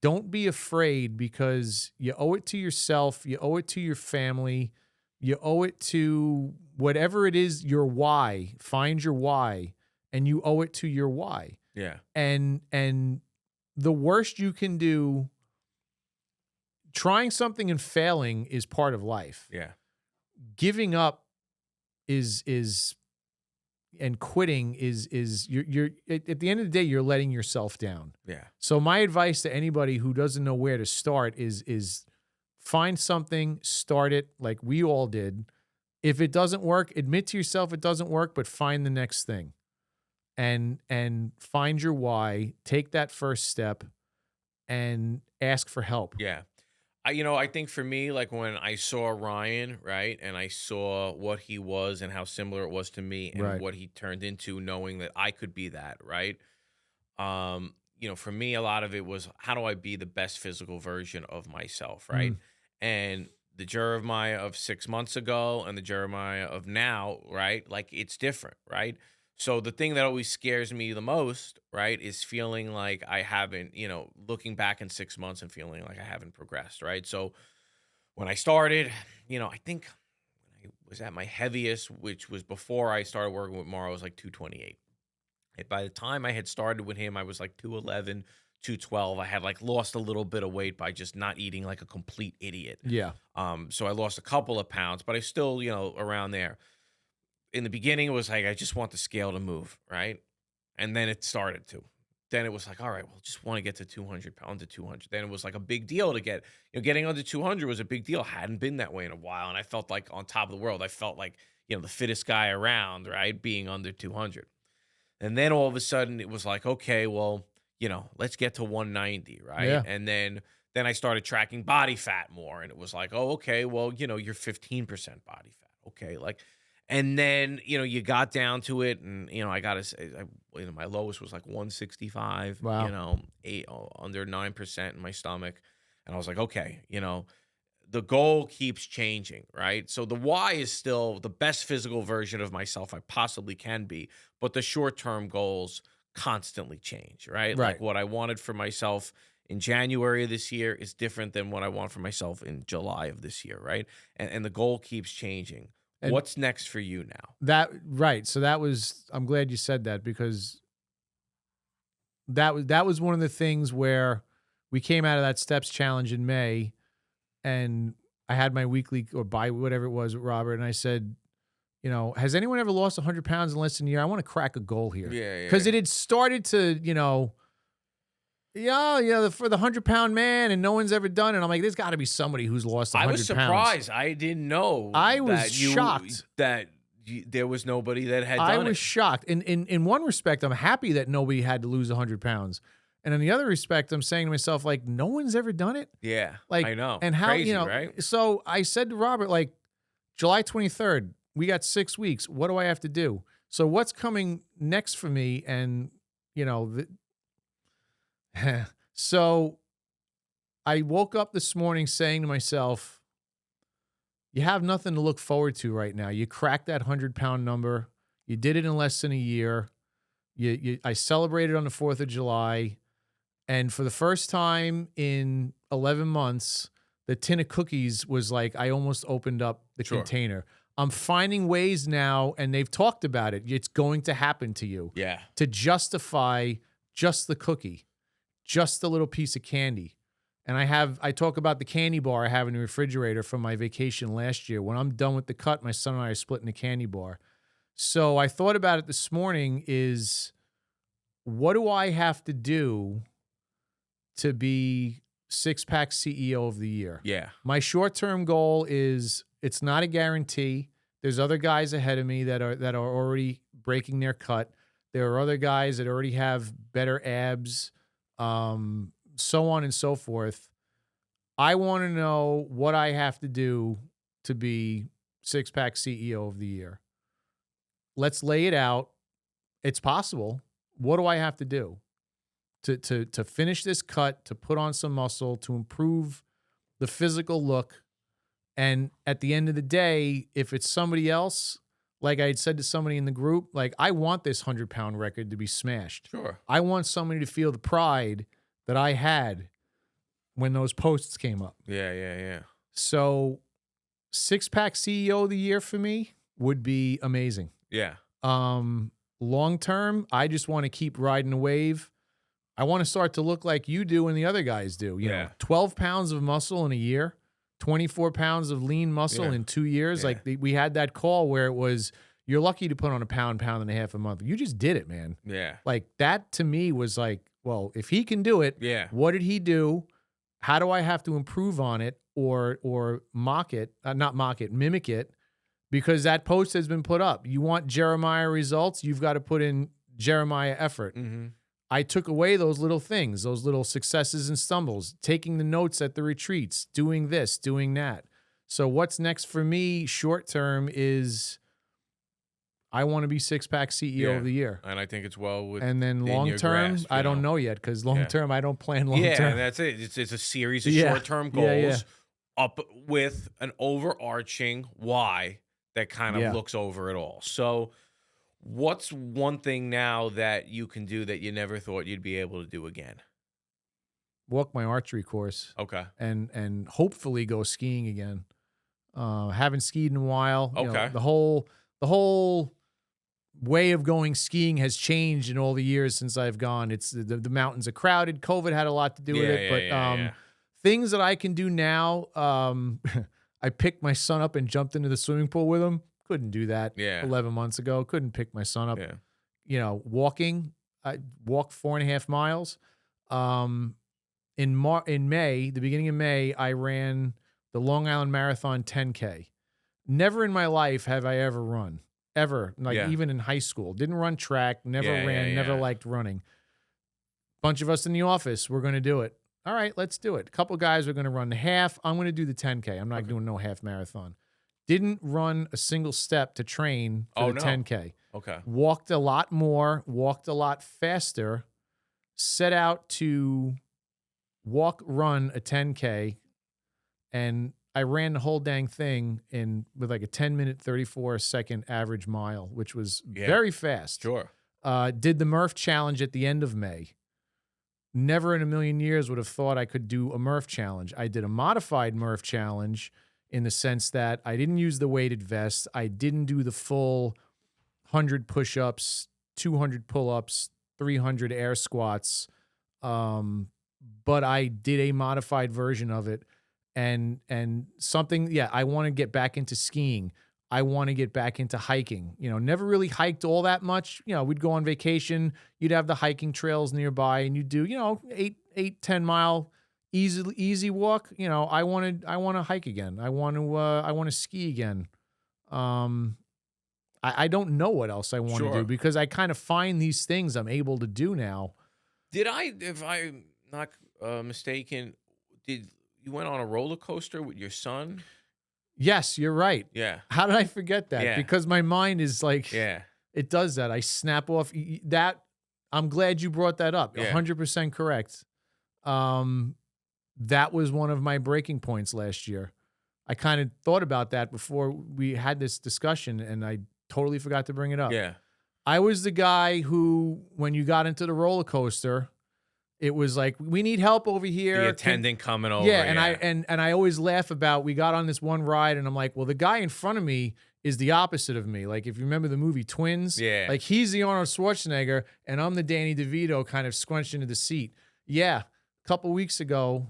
Don't be afraid, because you owe it to yourself. You owe it to your family. You owe it to whatever it is, your why. Find your why, and you owe it to your why. Yeah. And the worst you can do, trying something and failing is part of life. Yeah. Giving up is and quitting is you're at the end of the day, you're letting yourself down. Yeah. So my advice to anybody who doesn't know where to start is find something, start it like we all did. If it doesn't work, admit to yourself it doesn't work, but find the next thing. And find your why, take that first step, and ask for help. Yeah. I think for me, like when I saw Ryan, right, and I saw what he was and how similar it was to me and Right. what he turned into, knowing that I could be that, right? For me, a lot of it was, how do I be the best physical version of myself, right? And the Jeremiah of 6 months ago and the Jeremiah of now, right? Like, it's different, right? So the thing that always scares me the most, right, is feeling like I haven't, looking back in 6 months and feeling like I haven't progressed, right? So when I started, I think when I was at my heaviest, which was before I started working with Morrow, I was like 228. And by the time I had started with him, I was like 211, 212. I had like lost a little bit of weight by just not eating like a complete idiot. Yeah. So I lost a couple of pounds, but I still, around there. in the beginning, it was like, I just want the scale to move, right? And then it started to. Then it was like, all right, well, just want to get to 200 pounds to 200. Then it was like a big deal to get, getting under 200 was a big deal. Hadn't been that way in a while. And I felt like on top of the world. I felt like, the fittest guy around, right? Being under 200. And then all of a sudden it was like, okay, well, let's get to 190, right? Yeah. And then I started tracking body fat more. And it was like, oh, okay, well, you're 15% body fat. Okay. Like, and then, you got down to it and, I got to say, my lowest was like 165, Wow. under 9% in my stomach. And I was like, okay, the goal keeps changing, right? So the why is still the best physical version of myself I possibly can be, but the short-term goals constantly change, right? Right. Like what I wanted for myself in January of this year is different than what I want for myself in July of this year, right? And the goal keeps changing. And what's next for you now? Right. So I'm glad you said that, because that was one of the things where we came out of that steps challenge in May, and I had my weekly or whatever it was with Robert, and I said, has anyone ever lost 100 pounds in less than a year? I want to crack a goal here. Yeah. Because it had started to, for the 100-pound man, and no one's ever done it. I'm like, there's got to be somebody who's lost 100 I pounds. was surprised. I didn't know. I was shocked that there was nobody that had done it. I was shocked. In one respect, I'm happy that nobody had to lose 100 pounds. And in the other respect, I'm saying to myself, like, no one's ever done it. Yeah, like, I know. And how, crazy, right? So I said to Robert, like, July 23rd, we got 6 weeks. What do I have to do? So what's coming next for me? And, so I woke up this morning saying to myself, you have nothing to look forward to right now. You cracked that 100-pound number. You did it in less than a year. I celebrated on the 4th of July. And for the first time in 11 months, the tin of cookies was like, I almost opened up the container. I'm finding ways now, and they've talked about it. It's going to happen to you. Yeah. To justify just the cookie, just the little piece of candy. And I talk about the candy bar I have in the refrigerator from my vacation last year. When I'm done with the cut, my son and I are splitting the candy bar. So I thought about it this morning is, what do I have to do to be six-pack CEO of the year? Yeah. My short-term goal is, it's not a guarantee. There's other guys ahead of me that are already breaking their cut. There are other guys that already have better abs, so on and so forth. I want to know what I have to do to be six-pack CEO of the year. Let's lay it out. It's possible. What do I have to do to finish this cut, to put on some muscle, to improve the physical look? And at the end of the day, if it's somebody else, like I had said to somebody in the group, like, I want this 100-pound record to be smashed. Sure. I want somebody to feel the pride that I had when those posts came up. Yeah. So six-pack CEO of the year for me would be amazing. Yeah. Long term, I just want to keep riding the wave. I want to start to look like you do and the other guys do. You know, 12 pounds of muscle in a year, 24 pounds of lean muscle in 2 years. Like we had that call where it was, you're lucky to put on a pound and a half a month. You just did it, man. Yeah. Like that to me was like, well, if he can do it, what did he do? How do I have to improve on it or mock it? Not mock it, mimic it, because that post has been put up. You want Jeremiah results, you've got to put in Jeremiah effort. Mm-hmm. I took away those little things, those little successes and stumbles, taking the notes at the retreats, doing this, doing that. So what's next for me short term is I want to be six-pack CEO of the year. And I think it's well with. And then long term, I don't know yet, because long term, I don't plan long term. Yeah, and that's it. It's a series of short-term goals up with an overarching why that kind of looks over it all. So what's one thing now that you can do that you never thought you'd be able to do again? Walk my archery course. Okay. And hopefully go skiing again. Haven't skied in a while. Okay. You know, the whole way of going skiing has changed in all the years since I've gone. It's the mountains are crowded. COVID had a lot to do with it, but things that I can do now. I picked my son up and jumped into the swimming pool with him couldn't do that Yeah. 11 months ago. Couldn't pick my son up. Yeah. Walking, I walked 4.5 miles. In May, the beginning of May, I ran the Long Island Marathon 10K. Never in my life have I ever run, ever. Like Yeah. even in high school, didn't run track, never ran, never Yeah. liked running. Bunch of us in the office, we're going to do it. All right, let's do it. A couple guys are going to run the half. I'm going to do the 10K. I'm not doing no half marathon. Didn't run a single step to train for the 10K. Okay. Walked a lot more, walked a lot faster, set out to run a 10K, and I ran the whole dang thing with like a 10-minute, 34-second average mile, which was very fast. Sure. Did the Murph Challenge at the end of May. Never in a million years would have thought I could do a Murph Challenge. I did a modified Murph Challenge in the sense that I didn't use the weighted vest. I didn't do the full 100 push-ups, 200 pull-ups, 300 air squats, but I did a modified version of it. And something, I want to get back into skiing. I want to get back into hiking. Never really hiked all that much. We'd go on vacation. You'd have the hiking trails nearby, and you'd do, 10 mile easy walk. I want to hike again. I want to ski again. I don't know what else I want to do because I kind of find these things I'm able to do now. If I'm not mistaken, did you went on a roller coaster with your son? Yes, you're right. Yeah. How did I forget that? Yeah. Because my mind is like, it does that. I snap off that. I'm glad you brought that up. 100% correct. That was one of my breaking points last year. I kind of thought about that before we had this discussion, and I totally forgot to bring it up. Yeah. I was the guy who, when you got into the roller coaster, it was like, we need help over here. The attendant coming over. Yeah, and I always laugh about, we got on this one ride, and I'm like, well, the guy in front of me is the opposite of me. Like, if you remember the movie Twins, like he's the Arnold Schwarzenegger, and I'm the Danny DeVito kind of scrunched into the seat. Yeah, a couple weeks ago,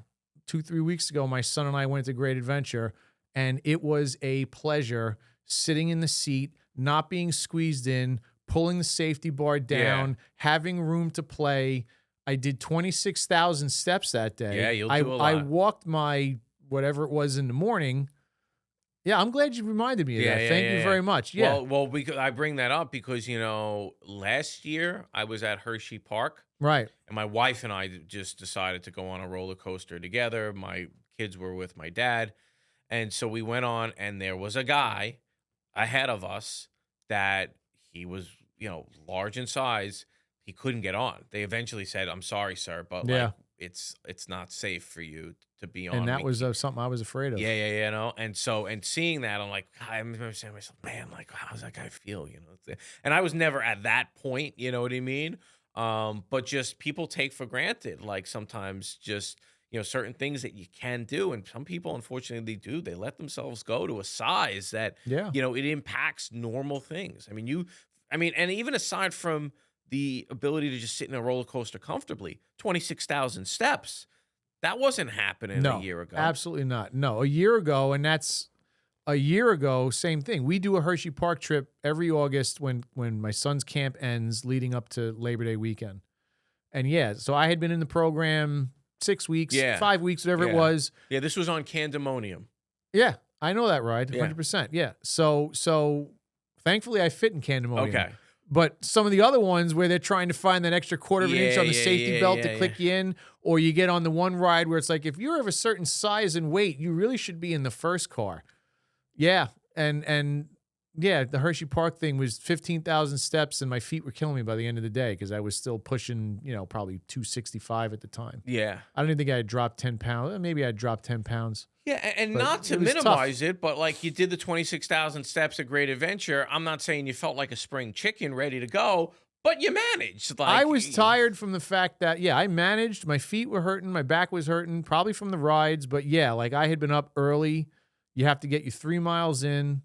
2-3 weeks ago, my son and I went to Great Adventure, and it was a pleasure sitting in the seat, not being squeezed in, pulling the safety bar down, having room to play. I did 26,000 steps that day. Yeah, you'll do a lot. I walked my whatever it was in the morning. Yeah, I'm glad you reminded me of that. Thank you very much. Yeah. Well, I bring that up because, last year I was at Hershey Park. Right. And my wife and I just decided to go on a roller coaster together. My kids were with my dad. And so we went on, and there was a guy ahead of us that he was, large in size. He couldn't get on. They eventually said, "I'm sorry, sir, but it's not safe for you to be on." And that was something I was afraid of. Yeah. And seeing that, I'm like, I remember saying to myself, man, like, how does that guy feel? And I was never at that point. You know what I mean? But just people take for granted, like sometimes just certain things that you can do, and some people, unfortunately, do. They let themselves go to a size that it impacts normal things. And even aside from the ability to just sit in a roller coaster comfortably, 26,000 steps, that wasn't happening a year ago. Absolutely not. No, a year ago, and that's a year ago, same thing. We do a Hershey Park trip every August when my son's camp ends leading up to Labor Day weekend. And so I had been in the program 6 weeks, 5 weeks, whatever it was. Yeah, this was on Candemonium. Yeah, I know that ride, 100%. Yeah. So thankfully I fit in Candemonium. Okay. But some of the other ones where they're trying to find that extra quarter of an inch on the safety belt to click you in, or you get on the one ride where it's like, if you're of a certain size and weight, you really should be in the first car. Yeah. And the Hershey Park thing was 15,000 steps, and my feet were killing me by the end of the day because I was still pushing, probably 265 at the time. Yeah. I don't even think I had dropped 10 pounds. Maybe I had dropped 10 pounds. Yeah, and not to minimize it, but like you did the 26,000 steps at Great Adventure. I'm not saying you felt like a spring chicken ready to go, but you managed. Like, I was tired from the fact that, I managed. My feet were hurting. My back was hurting, probably from the rides. But like I had been up early. You have to get you 3 miles in.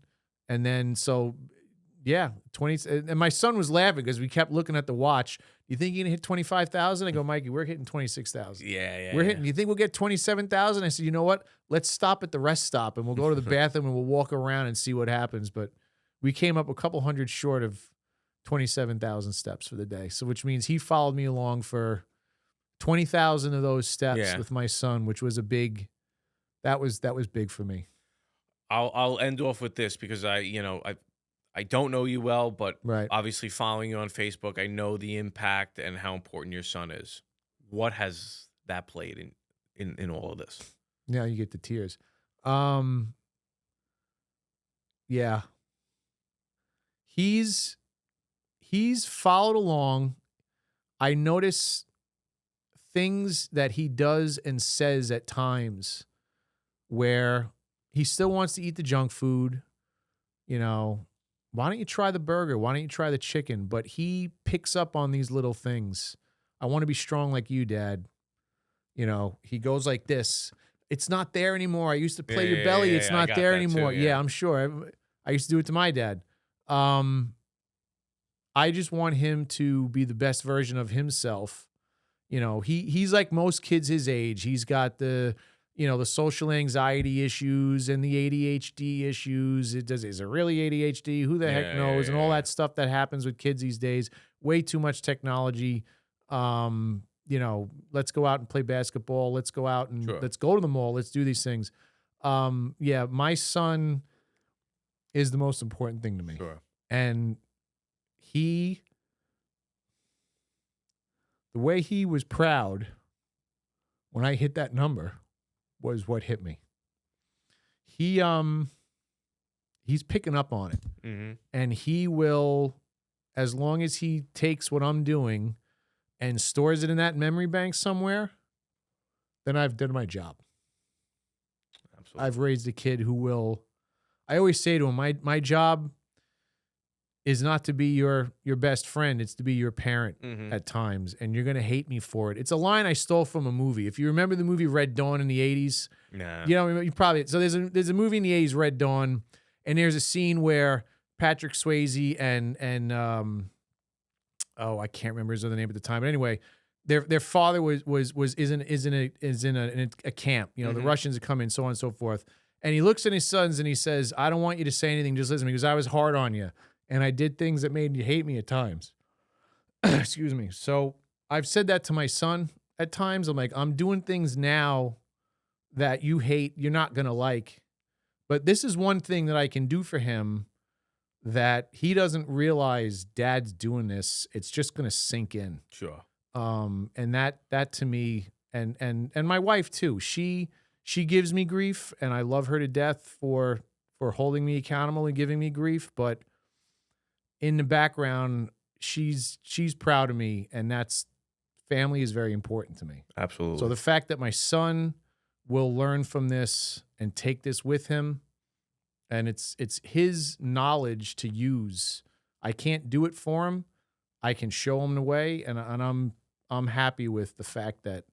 And then, 20. And my son was laughing because we kept looking at the watch. You think you're going to hit 25,000? I go, Mikey, we're hitting 26,000. Yeah. We're hitting, you think we'll get 27,000? I said, you know what? Let's stop at the rest stop and we'll go to the bathroom and we'll walk around and see what happens. But we came up a couple hundred short of 27,000 steps for the day. So which means he followed me along for 20,000 of those steps with my son, which was that was big for me. I'll end off with this because I don't know you well, but Right. obviously following you on Facebook, I know the impact and how important your son is. What has that played in all of this? Now you get the tears. Yeah. He's followed along. I notice things that he does and says at times where he still wants to eat the junk food. You know, why don't you try the burger? Why don't you try the chicken? But he picks up on these little things. I want to be strong like you, Dad. You know, he goes like this. It's not there anymore. I used to play your belly. It's not there anymore. Too, yeah, I'm sure. I used to do it to my dad. I just want him to be the best version of himself. You know, he's like most kids his age. He's got the social anxiety issues and the ADHD issues. Is it really ADHD? Who the heck knows? And all that stuff that happens with kids these days. Way too much technology. Let's go out and play basketball. Let's go out and let's go to the mall. Let's do these things. My son is the most important thing to me. Sure. And the way he was proud when I hit that number was what hit me. He's picking up on it. Mm-hmm. And he will, as long as he takes what I'm doing and stores it in that memory bank somewhere, then I've done my job. Absolutely. I've raised a kid who will, I always say to him, my job is not to be your best friend. It's to be your parent at times. And you're going to hate me for it. It's a line I stole from a movie. If you remember the movie Red Dawn in the 80s, you probably, so there's a movie in the 80s, Red Dawn, and there's a scene where Patrick Swayze and I can't remember his other name at the time, but anyway, their father is in a camp. You know, the Russians are coming, so on and so forth. And he looks at his sons and he says, "I don't want you to say anything. Just listen to me because I was hard on you. And I did things that made you hate me at times." Excuse me. So I've said that to my son at times. I'm like, I'm doing things now that you hate, you're not going to like. But this is one thing that I can do for him that he doesn't realize Dad's doing this. It's just going to sink in. Sure. And that to me, and my wife too, she gives me grief and I love her to death for holding me accountable and giving me grief. But in the background, she's proud of me, and family is very important to me. Absolutely. So the fact that my son will learn from this and take this with him, and it's his knowledge to use. I can't do it for him. I can show him the way, and I'm happy with the fact that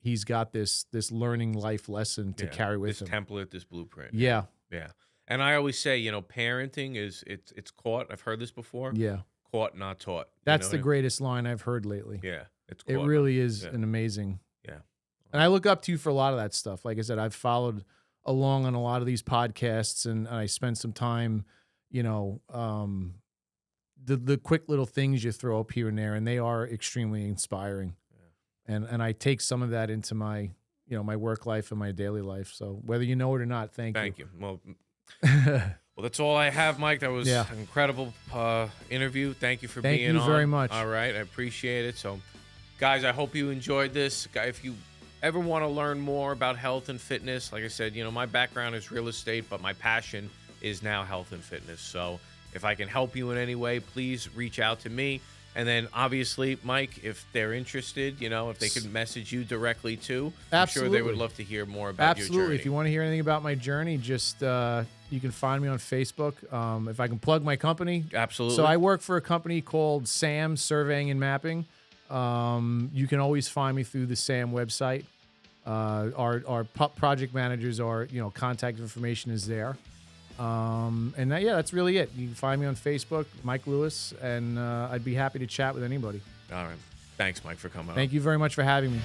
he's got this learning life lesson to carry with him. This template, this blueprint. Yeah. Yeah. And I always say, parenting it's caught. I've heard this before. Yeah. Caught, not taught. That's the greatest line I've heard lately. Yeah. It's caught. It really is an amazing. Yeah. And I look up to you for a lot of that stuff. Like I said, I've followed along on a lot of these podcasts, and I spent some time, the quick little things you throw up here and there, and they are extremely inspiring. Yeah. And I take some of that into my, my work life and my daily life. So whether you know it or not, thank you. Thank you. Well, that's all I have, Mike. That was an incredible interview. Thank you for being on. Thank you very much. All right. I appreciate it. So, guys, I hope you enjoyed this. If you ever want to learn more about health and fitness, like I said, my background is real estate, but my passion is now health and fitness. So if I can help you in any way, please reach out to me. And then, obviously, Mike, if they're interested, if they could message you directly too, I'm sure they would love to hear more about your journey. If you want to hear anything about my journey, just you can find me on Facebook. If I can plug my company. Absolutely. So I work for a company called SAM, Surveying and Mapping. You can always find me through the SAM website. Our project managers are, contact information is there. That's really it. You can find me on Facebook, Mike Lewis, and I'd be happy to chat with anybody. All right. Thanks, Mike, for coming on. Thank you very much for having me.